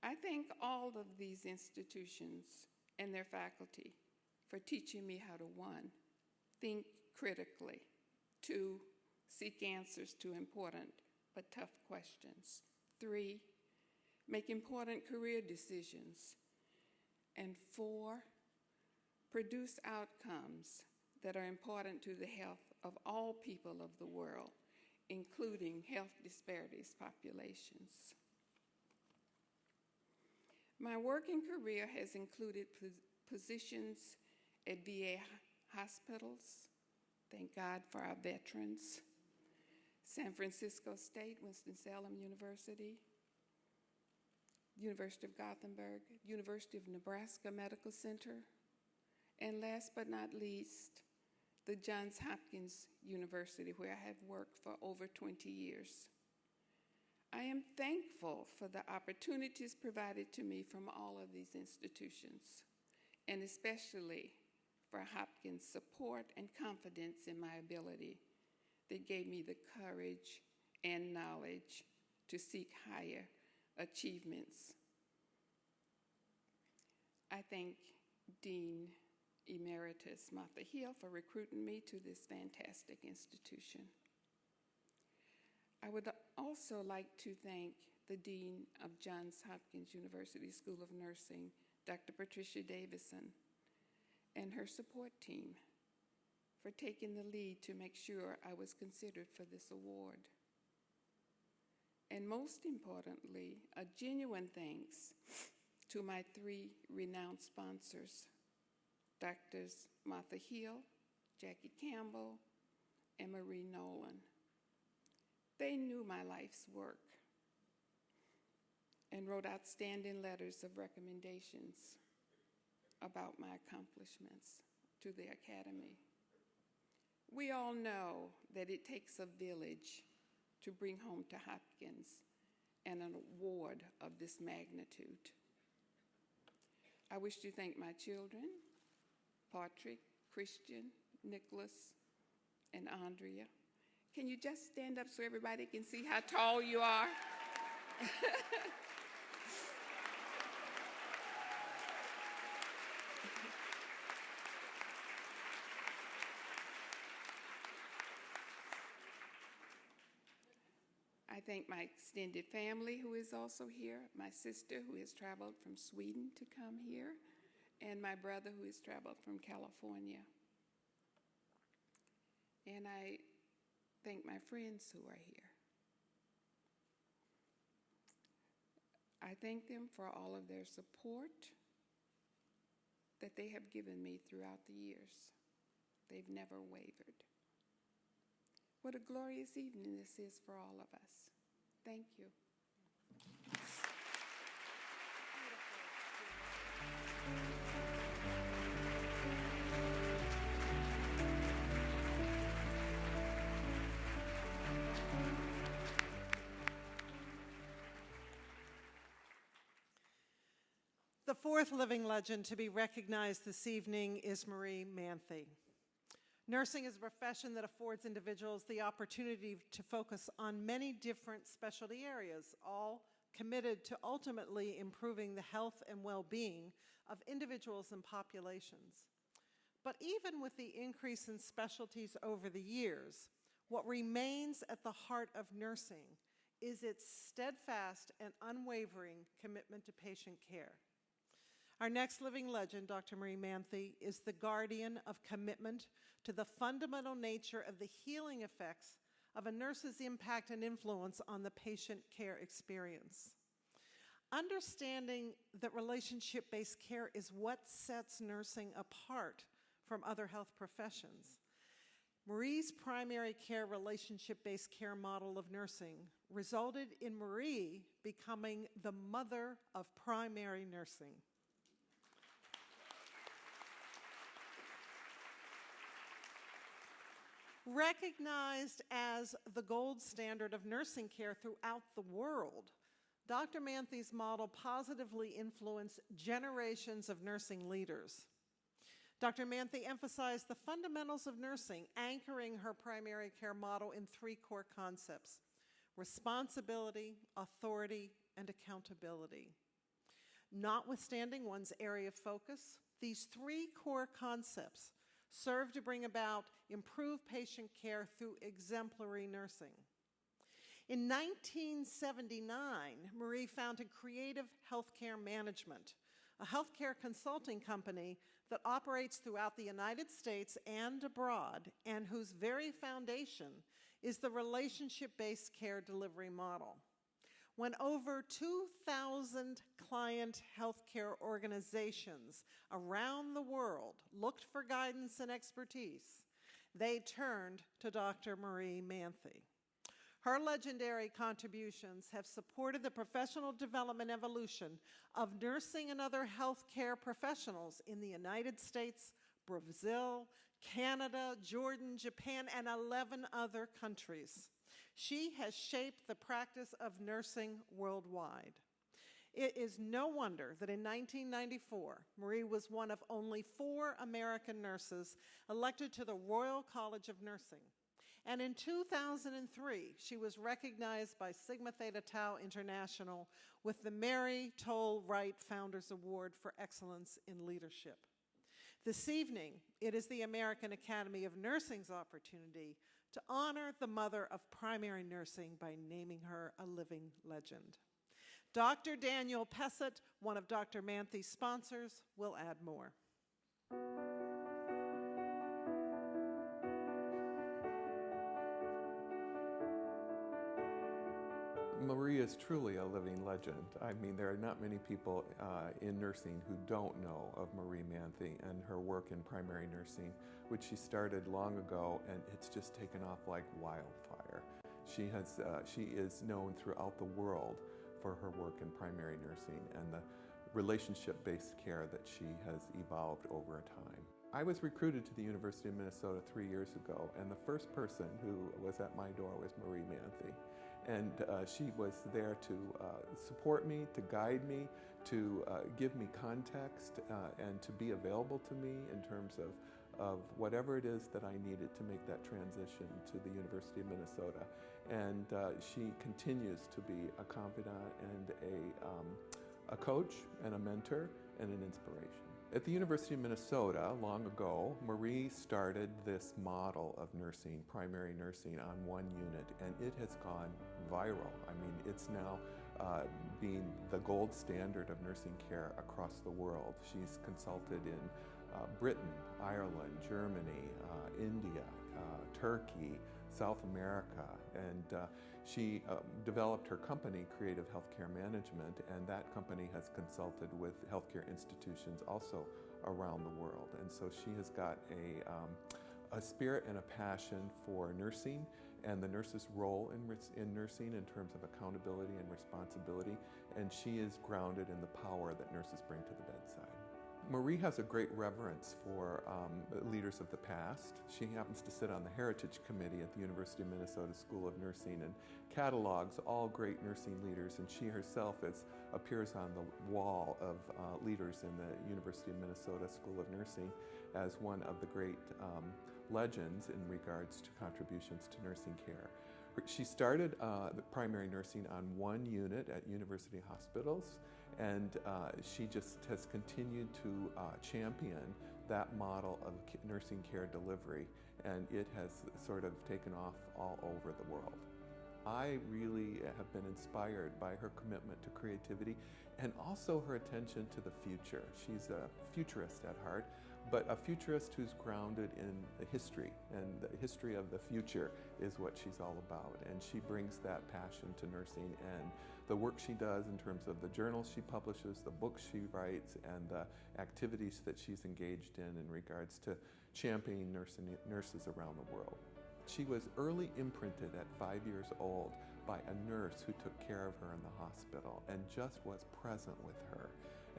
I thank all of these institutions and their faculty for teaching me how to, 1, think critically, 2, seek answers to important but tough questions, 3, make important career decisions, and 4, produce outcomes that are important to the health of all people of the world, including health disparities populations. My working career has included positions at VA hospitals, thank God for our veterans, San Francisco State, Winston-Salem University, University of Gothenburg, University of Nebraska Medical Center, and last but not least, the Johns Hopkins University, where I have worked for over 20 years. I am thankful for the opportunities provided to me from all of these institutions, and especially for Hopkins' support and confidence in my ability that gave me the courage and knowledge to seek higher achievements. I thank Dean Emeritus Martha Hill for recruiting me to this fantastic institution. I would also like to thank the Dean of Johns Hopkins University School of Nursing, Dr. Patricia Davison, and her support team for taking the lead to make sure I was considered for this award. And most importantly, a genuine thanks to my 3 renowned sponsors, Drs. Martha Hill, Jackie Campbell, and Marie Nolan. They knew my life's work and wrote outstanding letters of recommendations about my accomplishments to the Academy. We all know that it takes a village to bring home to Hopkins an award of this magnitude. I wish to thank my children, Patrick, Christian, Nicholas, and Andrea. Can you just stand up so everybody can see how tall you are? thank my extended family who is also here, my sister who has traveled from Sweden to come here, and my brother who has traveled from California. And I thank my friends who are here. I thank them for all of their support that they have given me throughout the years. They've never wavered. What a glorious evening this is for all of us. Thank you. The fourth living legend to be recognized this evening is Marie Manthe. Nursing is a profession that affords individuals the opportunity to focus on many different specialty areas, all committed to ultimately improving the health and well-being of individuals and populations. But even with the increase in specialties over the years, what remains at the heart of nursing is its steadfast and unwavering commitment to patient care. Our next living legend, Dr. Marie Manthe, is the guardian of commitment to the fundamental nature of the healing effects of a nurse's impact and influence on the patient care experience. Understanding that relationship-based care is what sets nursing apart from other health professions. Marie's primary care relationship-based care model of nursing resulted in Marie becoming the mother of primary nursing. Recognized as the gold standard of nursing care throughout the world, Dr. Manthe's model positively influenced generations of nursing leaders. Dr. Manthe emphasized the fundamentals of nursing, anchoring her primary care model in three core concepts: responsibility, authority, and accountability. Notwithstanding one's area of focus, these three core concepts serve to bring about improved patient care through exemplary nursing. In 1979, Marie founded Creative Healthcare Management, a healthcare consulting company that operates throughout the United States and abroad, and whose very foundation is the relationship-based care delivery model. When over 2,000 client healthcare organizations around the world looked for guidance and expertise, they turned to Dr. Marie Manthe. Her legendary contributions have supported the professional development evolution of nursing and other healthcare professionals in the United States, Brazil, Canada, Jordan, Japan, and 11 other countries. She has shaped the practice of nursing worldwide. It is no wonder that in 1994, Marie was one of only 4 American nurses elected to the Royal College of Nursing. And in 2003, she was recognized by Sigma Theta Tau International with the Mary Toll Wright Founders Award for Excellence in Leadership. This evening, it is the American Academy of Nursing's opportunity to honor the mother of primary nursing by naming her a living legend. Dr. Daniel Pessett, one of Dr. Manthe's sponsors, will add more. Marie is truly a living legend. I mean, there are not many people in nursing who don't know of Marie Manthe and her work in primary nursing, which she started long ago, and it's just taken off like wildfire. She is known throughout the world for her work in primary nursing and the relationship-based care that she has evolved over time. I was recruited to the University of Minnesota 3 years ago, and the first person who was at my door was Marie Manthe. And she was there to support me, to guide me, to give me context, and to be available to me in terms of whatever it is that I needed to make that transition to the University of Minnesota. And she continues to be a confidant and a coach and a mentor and an inspiration. At the University of Minnesota, long ago, Marie started this model of nursing, primary nursing, on one unit, and it has gone viral. I mean, it's now being the gold standard of nursing care across the world. She's consulted in Britain, Ireland, Germany, India, Turkey, South America, and she developed her company, Creative Healthcare Management, and that company has consulted with healthcare institutions also around the world. And so she has got a spirit and a passion for nursing and the nurse's role in nursing in terms of accountability and responsibility, and she is grounded in the power that nurses bring to the bedside. Marie has a great reverence for leaders of the past. She happens to sit on the Heritage Committee at the University of Minnesota School of Nursing and catalogs all great nursing leaders, and she herself appears on the wall of leaders in the University of Minnesota School of Nursing as one of the great legends in regards to contributions to nursing care. She started the primary nursing on one unit at university hospitals, and she just has continued to champion that model of nursing care delivery, and it has sort of taken off all over the world. I really have been inspired by her commitment to creativity and also her attention to the future. She's a futurist at heart, but a futurist who's grounded in the history, and the history of the future is what she's all about. And she brings that passion to nursing, and the work she does in terms of the journals she publishes, the books she writes, and the activities that she's engaged in regards to championing nurses around the world. She was early imprinted at 5 years old by a nurse who took care of her in the hospital and just was present with her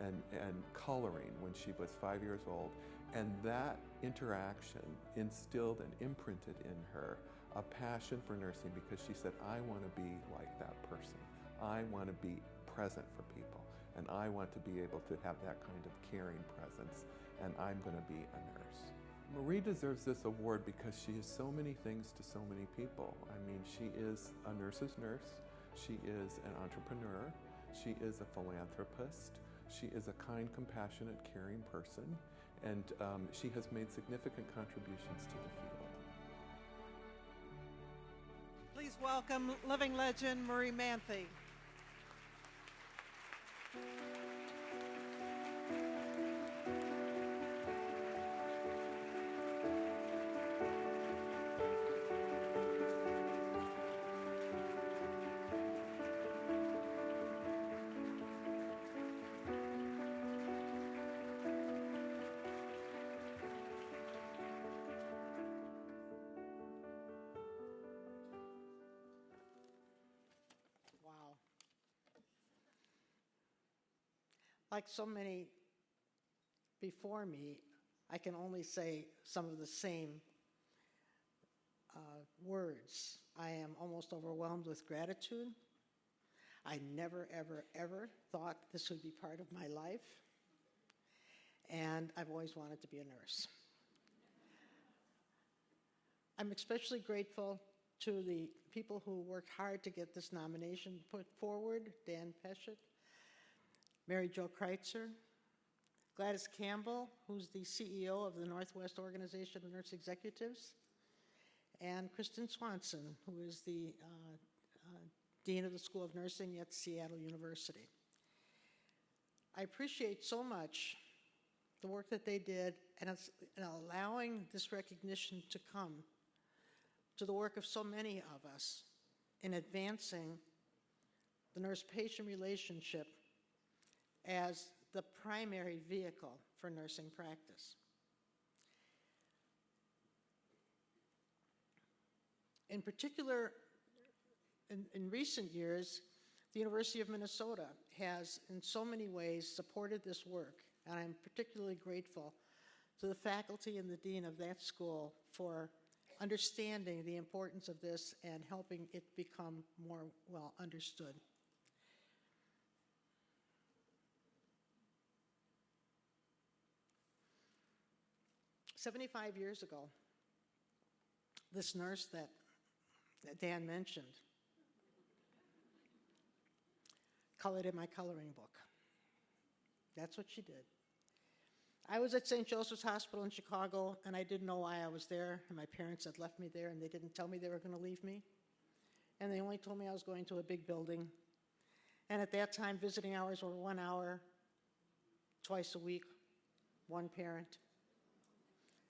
and coloring when she was 5 years old. And that interaction instilled and imprinted in her a passion for nursing, because she said, I want to be like that person. I want to be present for people, and I want to be able to have that kind of caring presence, and I'm going to be a nurse. Marie deserves this award because she is so many things to so many people. I mean, she is a nurse's nurse, she is an entrepreneur, she is a philanthropist, she is a kind, compassionate, caring person, and she has made significant contributions to the field. Please welcome living legend Marie Manthe. Wow. Like so many before me, I can only say some of the same words. I am almost overwhelmed with gratitude. I never, ever, ever thought this would be part of my life. And I've always wanted to be a nurse. I'm especially grateful to the people who worked hard to get this nomination put forward: Dan Peschet, Mary Jo Kreitzer, Gladys Campbell, who's the CEO of the Northwest Organization of Nurse Executives, and Kristen Swanson, who is the Dean of the School of Nursing at Seattle University. I appreciate so much the work that they did and allowing this recognition to come to the work of so many of us in advancing the nurse-patient relationship as the primary vehicle for nursing practice. In particular, in recent years, the University of Minnesota has in so many ways supported this work, and I'm particularly grateful to the faculty and the dean of that school for understanding the importance of this and helping it become more well understood. "75 years ago, this nurse that Dan mentioned colored in my coloring book. That's what she did. I was at St. Joseph's Hospital in Chicago, and I didn't know why I was there, and my parents had left me there, and they didn't tell me they were going to leave me. And they only told me I was going to a big building. And at that time, visiting hours were 1 hour, twice a week, one parent.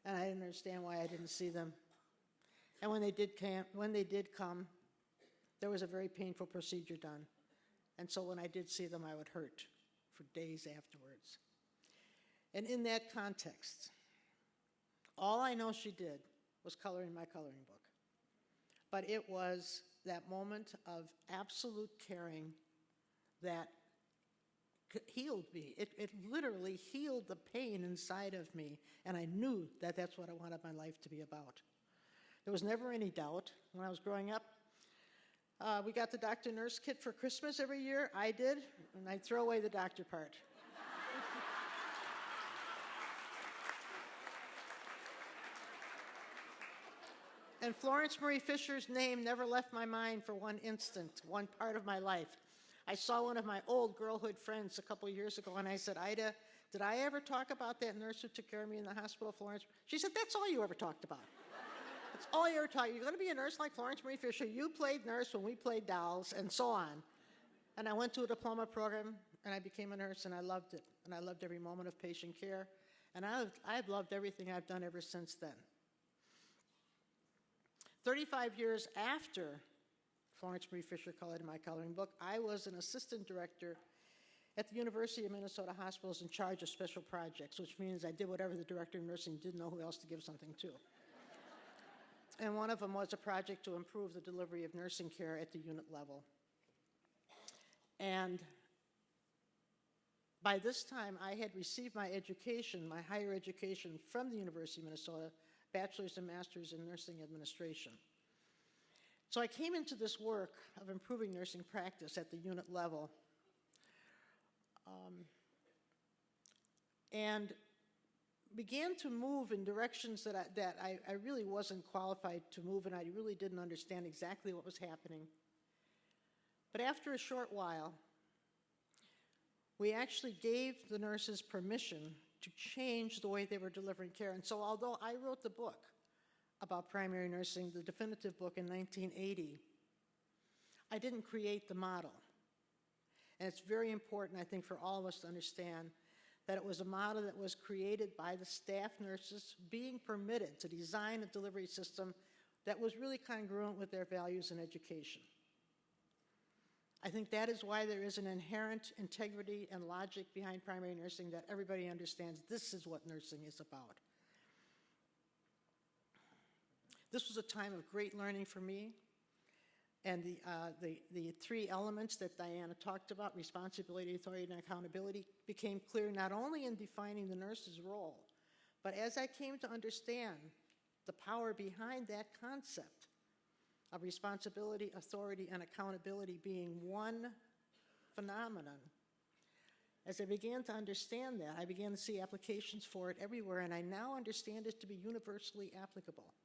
And I didn't understand why I didn't see them. And when they did come, there was a very painful procedure done. And so when I did see them, I would hurt for days afterwards. And in that context, all I know she did was color in my coloring book. But it was that moment of absolute caring that healed me. It literally healed the pain inside of me, and I knew that that's what I wanted my life to be about. There was never any doubt. When I was growing up, we got the doctor nurse kit for Christmas every year. I did, and I'd throw away the doctor part. And Florence Marie Fisher's name never left my mind for one instant, one part of my life. I saw one of my old girlhood friends a couple years ago, and I said, Ida, did I ever talk about that nurse who took care of me in the hospital, Florence? She said, that's all you ever talked about. That's all you ever talked. You're going to be a nurse like Florence Marie Fisher. You played nurse when we played dolls, and so on. And I went to a diploma program, and I became a nurse, and I loved it. And I loved every moment of patient care. And I've loved everything I've done ever since then. 35 years after Florence Marie Fisher colored in my coloring book, I was an assistant director at the University of Minnesota Hospitals in charge of special projects, which means I did whatever the director of nursing didn't know who else to give something to. And one of them was a project to improve the delivery of nursing care at the unit level. And by this time, I had received my education, my higher education from the University of Minnesota, bachelor's and master's in nursing administration. So I came into this work of improving nursing practice at the unit level and began to move in directions that I really wasn't qualified to move, and I really didn't understand exactly what was happening. But after a short while, we actually gave the nurses permission to change the way they were delivering care. And so although I wrote the book about primary nursing, the definitive book in 1980, I didn't create the model. And it's very important, I think, for all of us to understand that it was a model that was created by the staff nurses being permitted to design a delivery system that was really congruent with their values and education. I think that is why there is an inherent integrity and logic behind primary nursing, that everybody understands this is what nursing is about. This was a time of great learning for me, and the three elements that Diana talked about, responsibility, authority, and accountability, became clear not only in defining the nurse's role, but as I came to understand the power behind that concept of responsibility, authority, and accountability being one phenomenon. As I began to understand that, I began to see applications for it everywhere, and I now understand it to be universally applicable.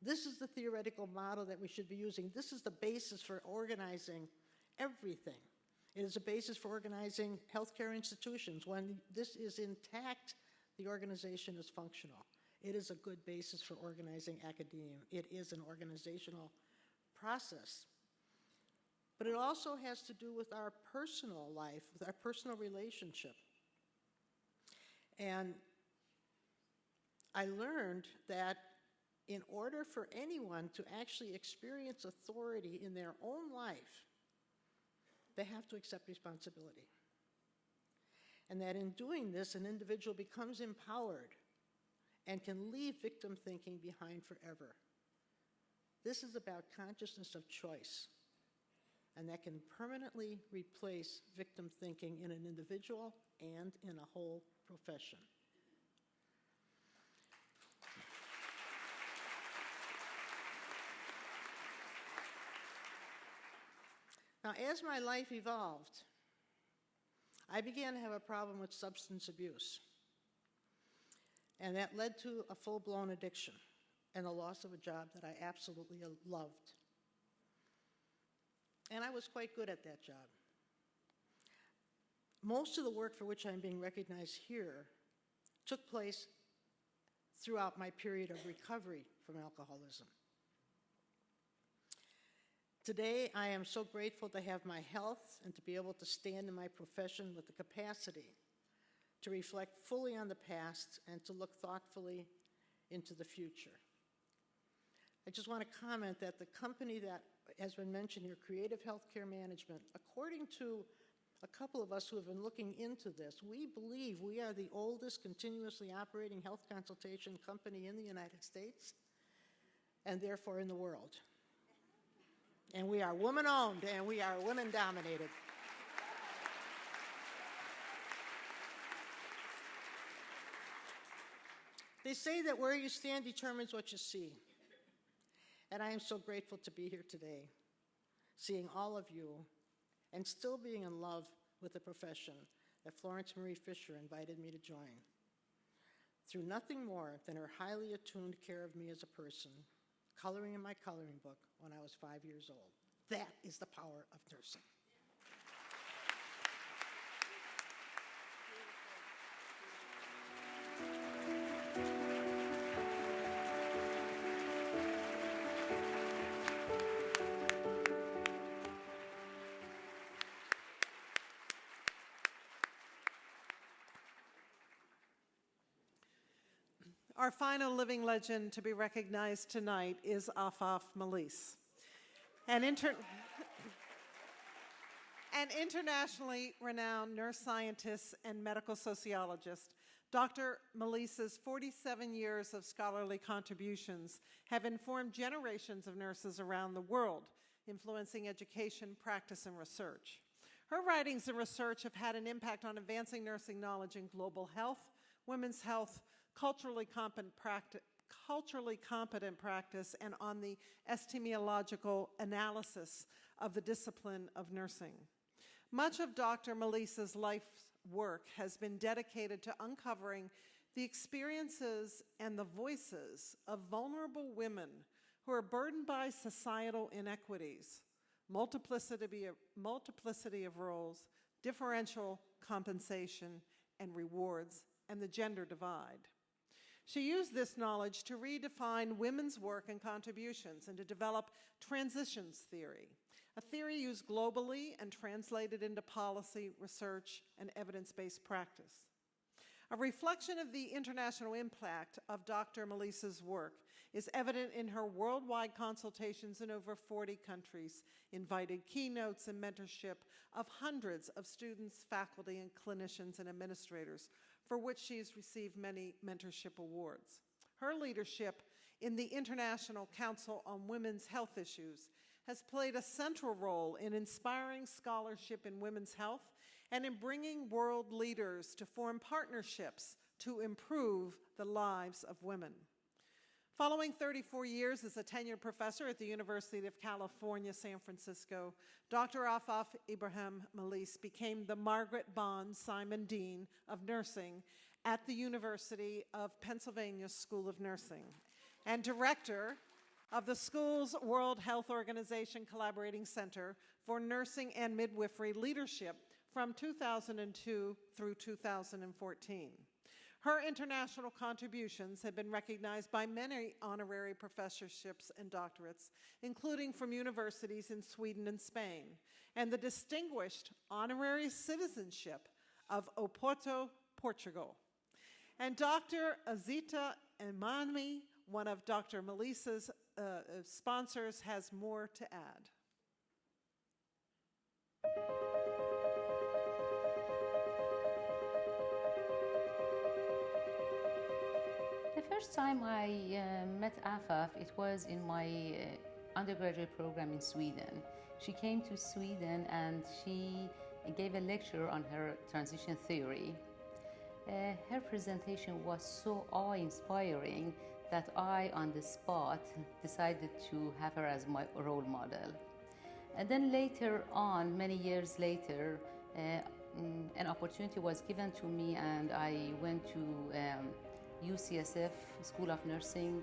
This is the theoretical model that we should be using. This is the basis for organizing everything. It is a basis for organizing healthcare institutions. When this is intact, the organization is functional. It is a good basis for organizing academia. It is an organizational process. But it also has to do with our personal life, with our personal relationship. And I learned that in order for anyone to actually experience authority in their own life, they have to accept responsibility. And that in doing this, an individual becomes empowered and can leave victim thinking behind forever. This is about consciousness of choice, and that can permanently replace victim thinking in an individual and in a whole profession. Now, as my life evolved, I began to have a problem with substance abuse, and that led to a full-blown addiction and the loss of a job that I absolutely loved. And I was quite good at that job. Most of the work for which I'm being recognized here took place throughout my period of recovery from alcoholism. Today, I am so grateful to have my health and to be able to stand in my profession with the capacity to reflect fully on the past and to look thoughtfully into the future. I just want to comment that the company that has been mentioned here, Creative Healthcare Management, according to a couple of us who have been looking into this, we believe we are the oldest continuously operating health consultation company in the United States and therefore in the world. And we are woman-owned and we are women-dominated. They say that where you stand determines what you see. And I am so grateful to be here today, seeing all of you, and still being in love with the profession that Florence Marie Fisher invited me to join. Through nothing more than her highly attuned care of me as a person, coloring in my coloring book when I was 5 years old. That is the power of nursing. Our final living legend to be recognized tonight is Afaf Malise, an internationally renowned nurse scientist and medical sociologist. Dr. Malise's 47 years of scholarly contributions have informed generations of nurses around the world, influencing education, practice, and research. Her writings and research have had an impact on advancing nursing knowledge in global health, women's health, culturally competent practice, and on the epistemological analysis of the discipline of nursing. Much of Dr. Malise's life's work has been dedicated to uncovering the experiences and the voices of vulnerable women who are burdened by societal inequities, multiplicity of roles, differential compensation and rewards, and the gender divide. She used this knowledge to redefine women's work and contributions and to develop transitions theory, a theory used globally and translated into policy, research, and evidence-based practice. A reflection of the international impact of Dr. Malise's work is evident in her worldwide consultations in over 40 countries, invited keynotes and mentorship of hundreds of students, faculty, and clinicians and administrators, for which she has received many mentorship awards. Her leadership in the International Council on Women's Health Issues has played a central role in inspiring scholarship in women's health and in bringing world leaders to form partnerships to improve the lives of women. Following 34 years as a tenured professor at the University of California, San Francisco, Dr. Afaf Ibrahim Malise became the Margaret Bond Simon Dean of Nursing at the University of Pennsylvania School of Nursing and director of the school's World Health Organization Collaborating Center for Nursing and Midwifery Leadership from 2002 through 2014. Her international contributions have been recognized by many honorary professorships and doctorates, including from universities in Sweden and Spain, and the distinguished honorary citizenship of Oporto, Portugal. And Dr. Azita Emami, one of Dr. Malise's sponsors, has more to add. The first time I met Afaf, it was in my undergraduate program in Sweden. She came to Sweden and she gave a lecture on her transition theory. Her presentation was so awe-inspiring that I, on the spot, decided to have her as my role model. And then later on, many years later, an opportunity was given to me and I went to UCSF School of Nursing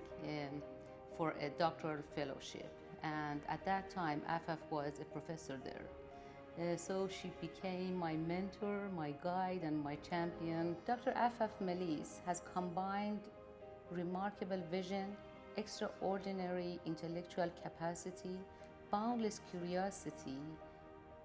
for a doctoral fellowship. And at that time, Afaf was a professor there. So she became my mentor, my guide, and my champion. Dr. Afaf Melis has combined remarkable vision, extraordinary intellectual capacity, boundless curiosity,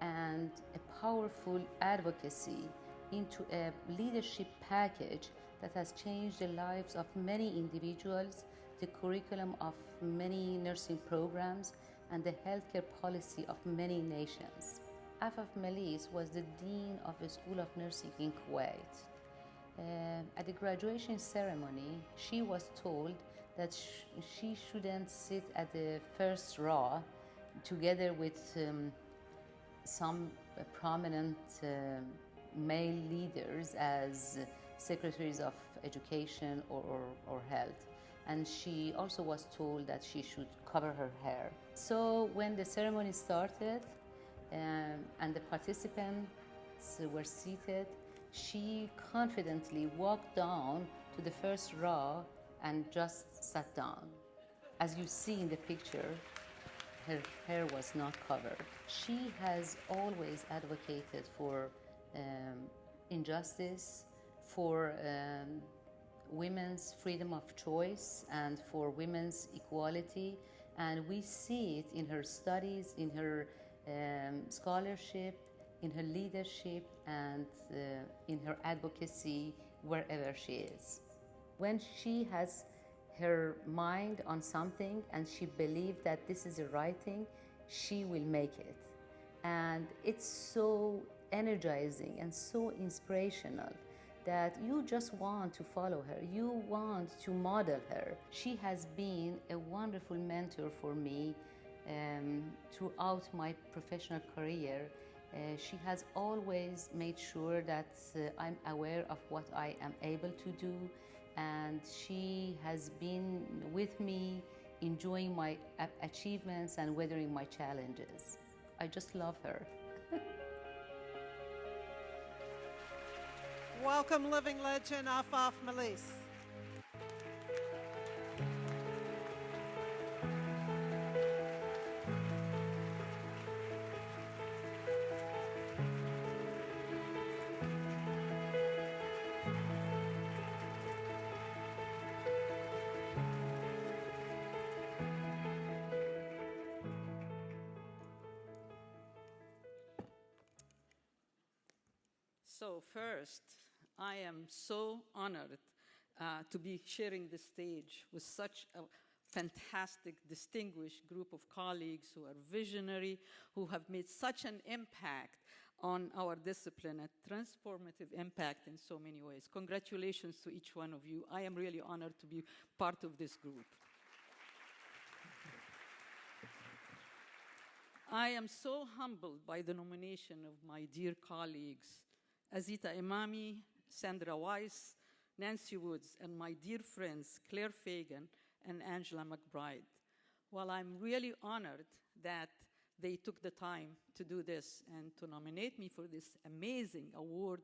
and a powerful advocacy into a leadership package that has changed the lives of many individuals, the curriculum of many nursing programs, and the healthcare policy of many nations. Afaf Melis was the Dean of the School of Nursing in Kuwait. At the graduation ceremony, she was told that she shouldn't sit at the first row together with some prominent male leaders as secretaries of education or health. And she also was told that she should cover her hair. So when the ceremony started and the participants were seated, she confidently walked down to the first row and just sat down. As you see in the picture, her hair was not covered. She has always advocated for injustice, for women's freedom of choice, and for women's equality. And we see it in her studies, in her scholarship, in her leadership, and in her advocacy wherever she is. When she has her mind on something and she believes that this is the right thing, she will make it. And it's so energizing and so inspirational that you just want to follow her. You want to model her. She has been a wonderful mentor for me throughout my professional career. She has always made sure that I'm aware of what I am able to do, and she has been with me, enjoying my achievements and weathering my challenges. I just love her. Welcome, living legend Afaf Melis. So first, I am so honored to be sharing the stage with such a fantastic, distinguished group of colleagues who are visionary, who have made such an impact on our discipline, a transformative impact in so many ways. Congratulations to each one of you. I am really honored to be part of this group. I am so humbled by the nomination of my dear colleagues, Azita Imami, Sandra Weiss, Nancy Woods, and my dear friends, Claire Fagan and Angela McBride. While I'm really honored that they took the time to do this and to nominate me for this amazing award,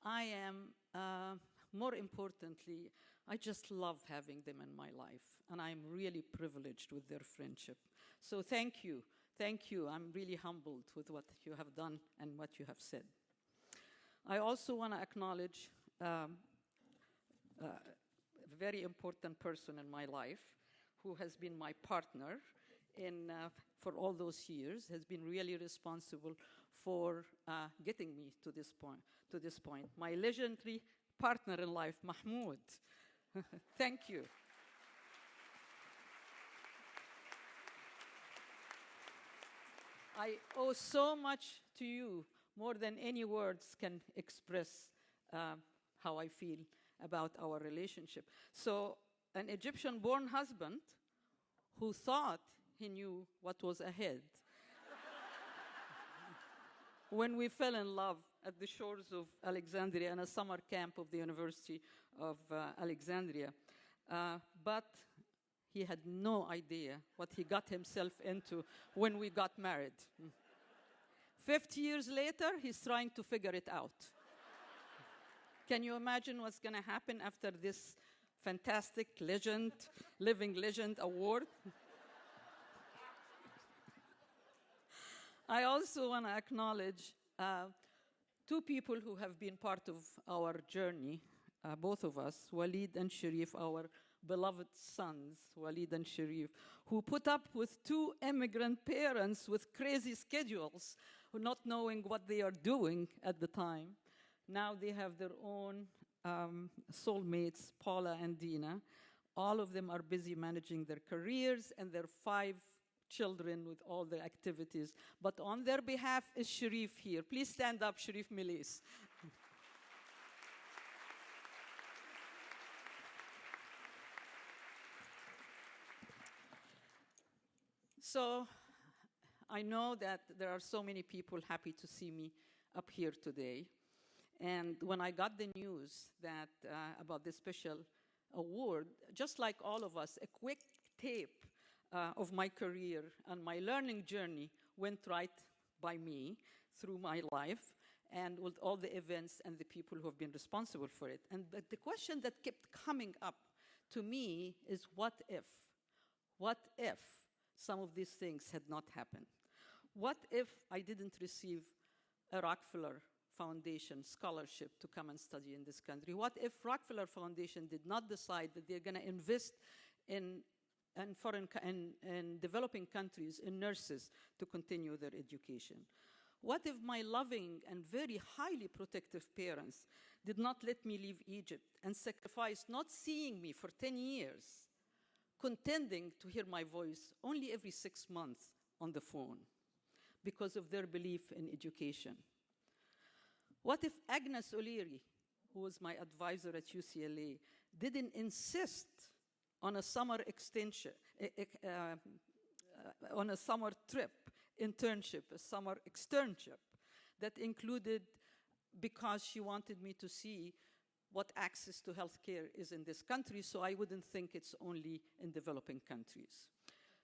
I am, more importantly, I just love having them in my life, and I'm really privileged with their friendship. So thank you. Thank you. I'm really humbled with what you have done and what you have said. I also want to acknowledge a very important person in my life who has been my partner for all those years, has been really responsible for getting me to this point. My legendary partner in life, Mahmoud. Thank you. I owe so much to you, more than any words can express how I feel about our relationship. So, an Egyptian-born husband who thought he knew what was ahead when we fell in love at the shores of Alexandria in a summer camp of the University of Alexandria. But he had no idea what he got himself into when we got married. 50 years later, he's trying to figure it out. Can you imagine what's going to happen after this fantastic legend, living legend award? I also want to acknowledge two people who have been part of our journey, both of us, Walid and Sharif, our beloved sons, Walid and Sharif, who put up with two immigrant parents with crazy schedules, not knowing what they are doing at the time. Now they have their own soulmates, Paula and Dina. All of them are busy managing their careers and their 5 children with all their activities. But on their behalf is Sharif here. Please stand up, Sharif Milis. So I know that there are so many people happy to see me up here today. And when I got the news that about this special award, just like all of us, a quick tape of my career and my learning journey went right by me through my life and with all the events and the people who have been responsible for it. And the question that kept coming up to me is, what if? What if some of these things had not happened? What if I didn't receive a Rockefeller Foundation scholarship to come and study in this country? What if Rockefeller Foundation did not decide that they're going to invest in developing countries in nurses to continue their education? What if my loving and very highly protective parents did not let me leave Egypt and sacrifice not seeing me for 10 years, contending to hear my voice only every 6 months on the phone because of their belief in education? What if Agnes O'Leary, who was my advisor at UCLA, didn't insist on a summer extension, on a summer trip, internship, a summer externship that included, because she wanted me to see what access to healthcare is in this country, so I wouldn't think it's only in developing countries.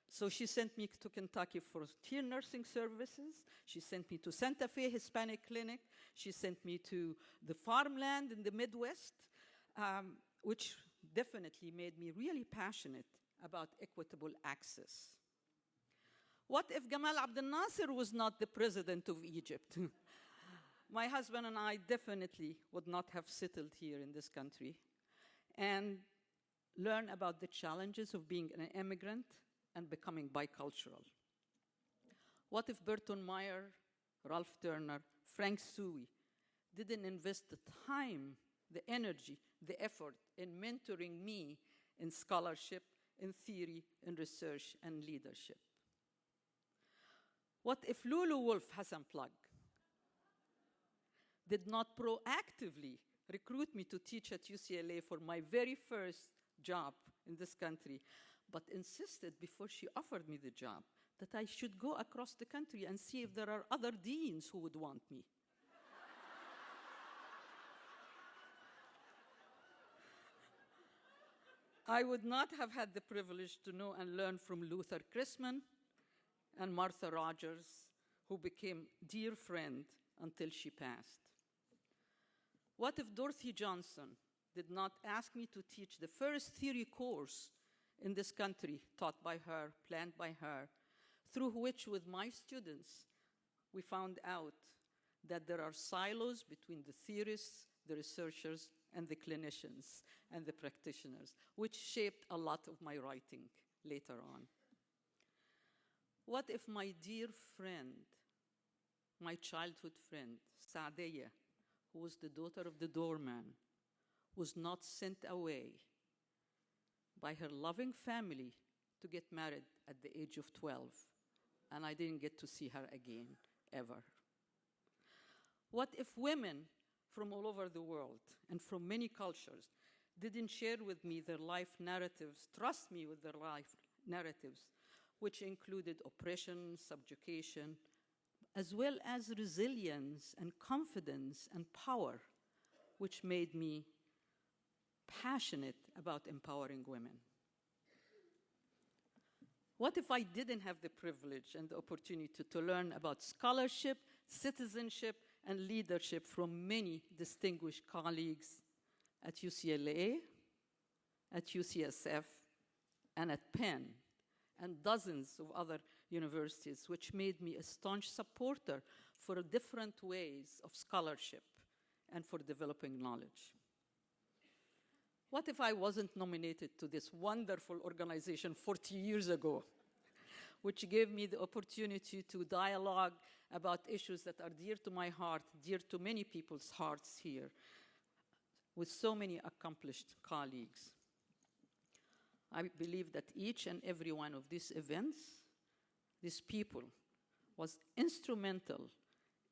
So she sent me to Kentucky for volunteer nursing services. She sent me to Santa Fe Hispanic Clinic. She sent me to the farmland in the Midwest, which definitely made me really passionate about equitable access. What if Gamal Abdel Nasser was not the president of Egypt? My husband and I definitely would not have settled here in this country and learn about the challenges of being an immigrant and becoming bicultural. What if Burton Meyer, Ralph Turner, Frank Suey didn't invest the time, the energy, the effort in mentoring me in scholarship, in theory, in research, and leadership? What if Lulu Wolf Hassanplug did not proactively recruit me to teach at UCLA for my very first job in this country, but insisted before she offered me the job that I should go across the country and see if there are other deans who would want me? I would not have had the privilege to know and learn from Luther Chrisman and Martha Rogers, who became dear friends until she passed. What if Dorothy Johnson did not ask me to teach the first theory course in this country, taught by her, planned by her, through which, with my students, we found out that there are silos between the theorists, the researchers, and the clinicians and the practitioners, which shaped a lot of my writing later on. What if my dear friend, my childhood friend, Saadiyya, who was the daughter of the doorman, was not sent away by her loving family to get married at the age of 12, and I didn't get to see her again, ever? What if women from all over the world and from many cultures didn't share with me their life narratives, trust me with their life narratives, which included oppression, subjugation, as well as resilience and confidence and power, which made me passionate about empowering women? What if I didn't have the privilege and the opportunity to learn about scholarship, citizenship, and leadership from many distinguished colleagues at UCLA, at UCSF, and at Penn, and dozens of other universities, which made me a staunch supporter for different ways of scholarship and for developing knowledge. What if I wasn't nominated to this wonderful organization 40 years ago, which gave me the opportunity to dialogue about issues that are dear to my heart, dear to many people's hearts here, with so many accomplished colleagues? I believe that each and every one of these events, these people, was instrumental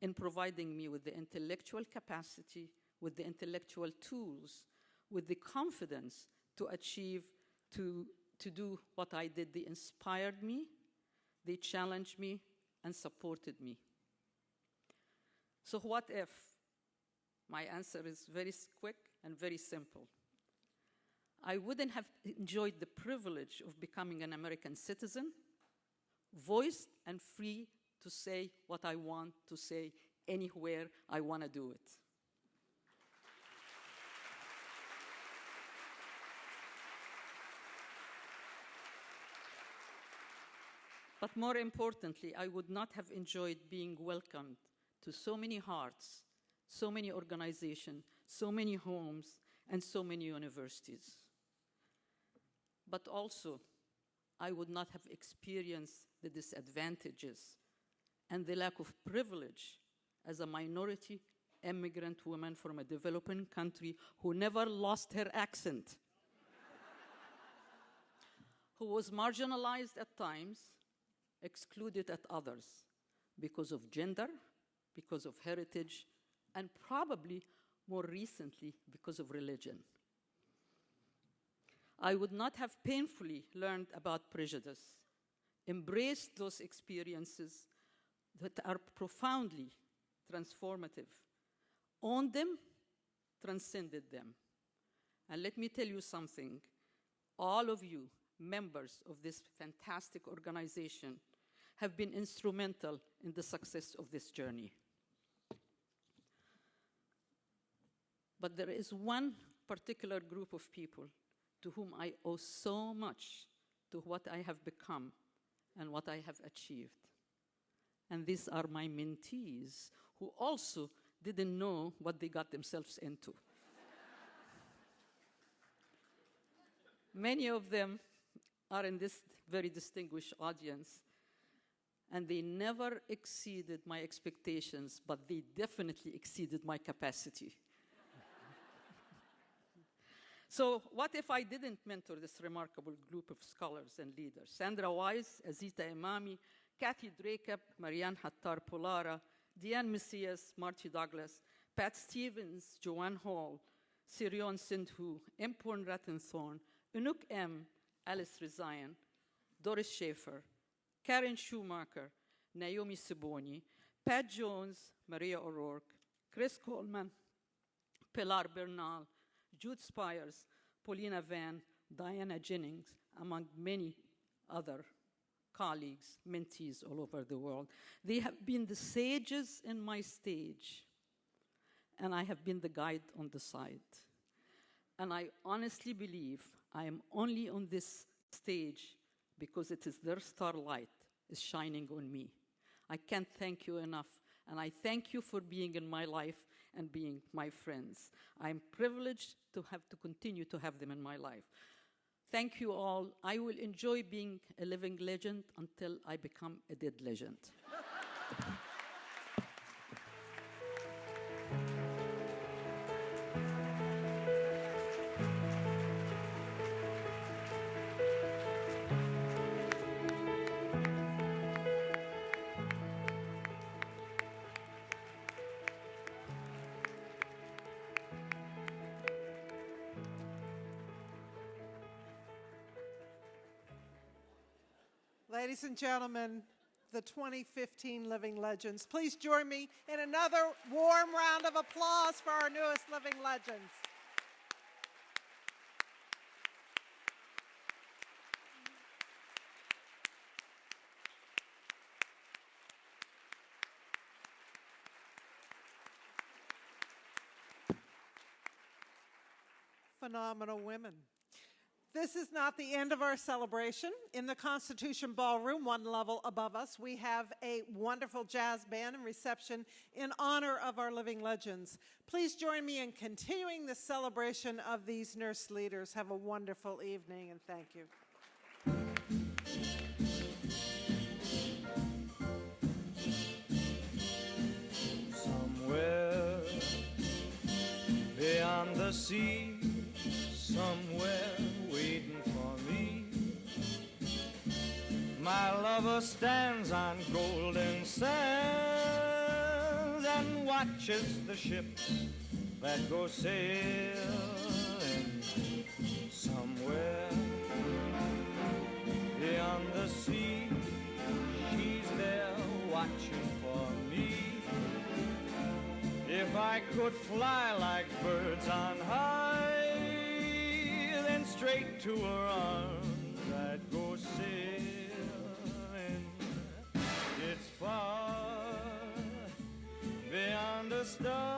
in providing me with the intellectual capacity, with the intellectual tools, with the confidence to achieve, to do what I did. They inspired me, they challenged me, and supported me. So what if? My answer is very quick and very simple. I wouldn't have enjoyed the privilege of becoming an American citizen, voiced and free to say what I want to say anywhere I want to do it. But more importantly, I would not have enjoyed being welcomed to so many hearts, so many organizations, so many homes, and so many universities. But also, I would not have experienced the disadvantages and the lack of privilege as a minority immigrant woman from a developing country who never lost her accent, who was marginalized at times, excluded at others because of gender, because of heritage, and probably more recently because of religion. I would not have painfully learned about prejudice, embraced those experiences that are profoundly transformative, owned them, transcended them. And let me tell you something, all of you, members of this fantastic organization, have been instrumental in the success of this journey. But there is one particular group of people to whom I owe so much to what I have become and what I have achieved. And these are my mentees, who also didn't know what they got themselves into. Many of them are in this very distinguished audience, and they never exceeded my expectations, but they definitely exceeded my capacity. So what if I didn't mentor this remarkable group of scholars and leaders? Sandra Wise, Azita Imami, Kathy Dracup, Marianne Hattar-Polara, Deanne Macias, Marty Douglas, Pat Stevens, Joanne Hall, Sirion Sindhu, Emporn Rathenthorn, Unuk M., Alice Rizayan, Doris Schaefer, Karen Schumacher, Naomi Siboni, Pat Jones, Maria O'Rourke, Chris Coleman, Pilar Bernal, Jude Spires, Paulina Van, Diana Jennings, among many other colleagues, mentees all over the world. They have been the sages in my stage, and I have been the guide on the side. And I honestly believe I am only on this stage because it is their starlight is shining on me. I can't thank you enough, and I thank you for being in my life and being my friends. I'm privileged to have to continue to have them in my life. Thank you all. I will enjoy being a living legend until I become a dead legend. Ladies and gentlemen, the 2015 Living Legends. Please join me in another warm round of applause for our newest Living Legends. Phenomenal women. This is not the end of our celebration. In the Constitution Ballroom, one level above us, we have a wonderful jazz band and reception in honor of our living legends. Please join me in continuing the celebration of these nurse leaders. Have a wonderful evening, and thank you. Somewhere beyond the sea, somewhere waiting for me, my lover stands on golden sands and watches the ships that go sailing. Somewhere beyond the sea, she's there watching for me. If I could fly like birds on high, then straight to her arms I'd go sailing. It's far beyond the stars.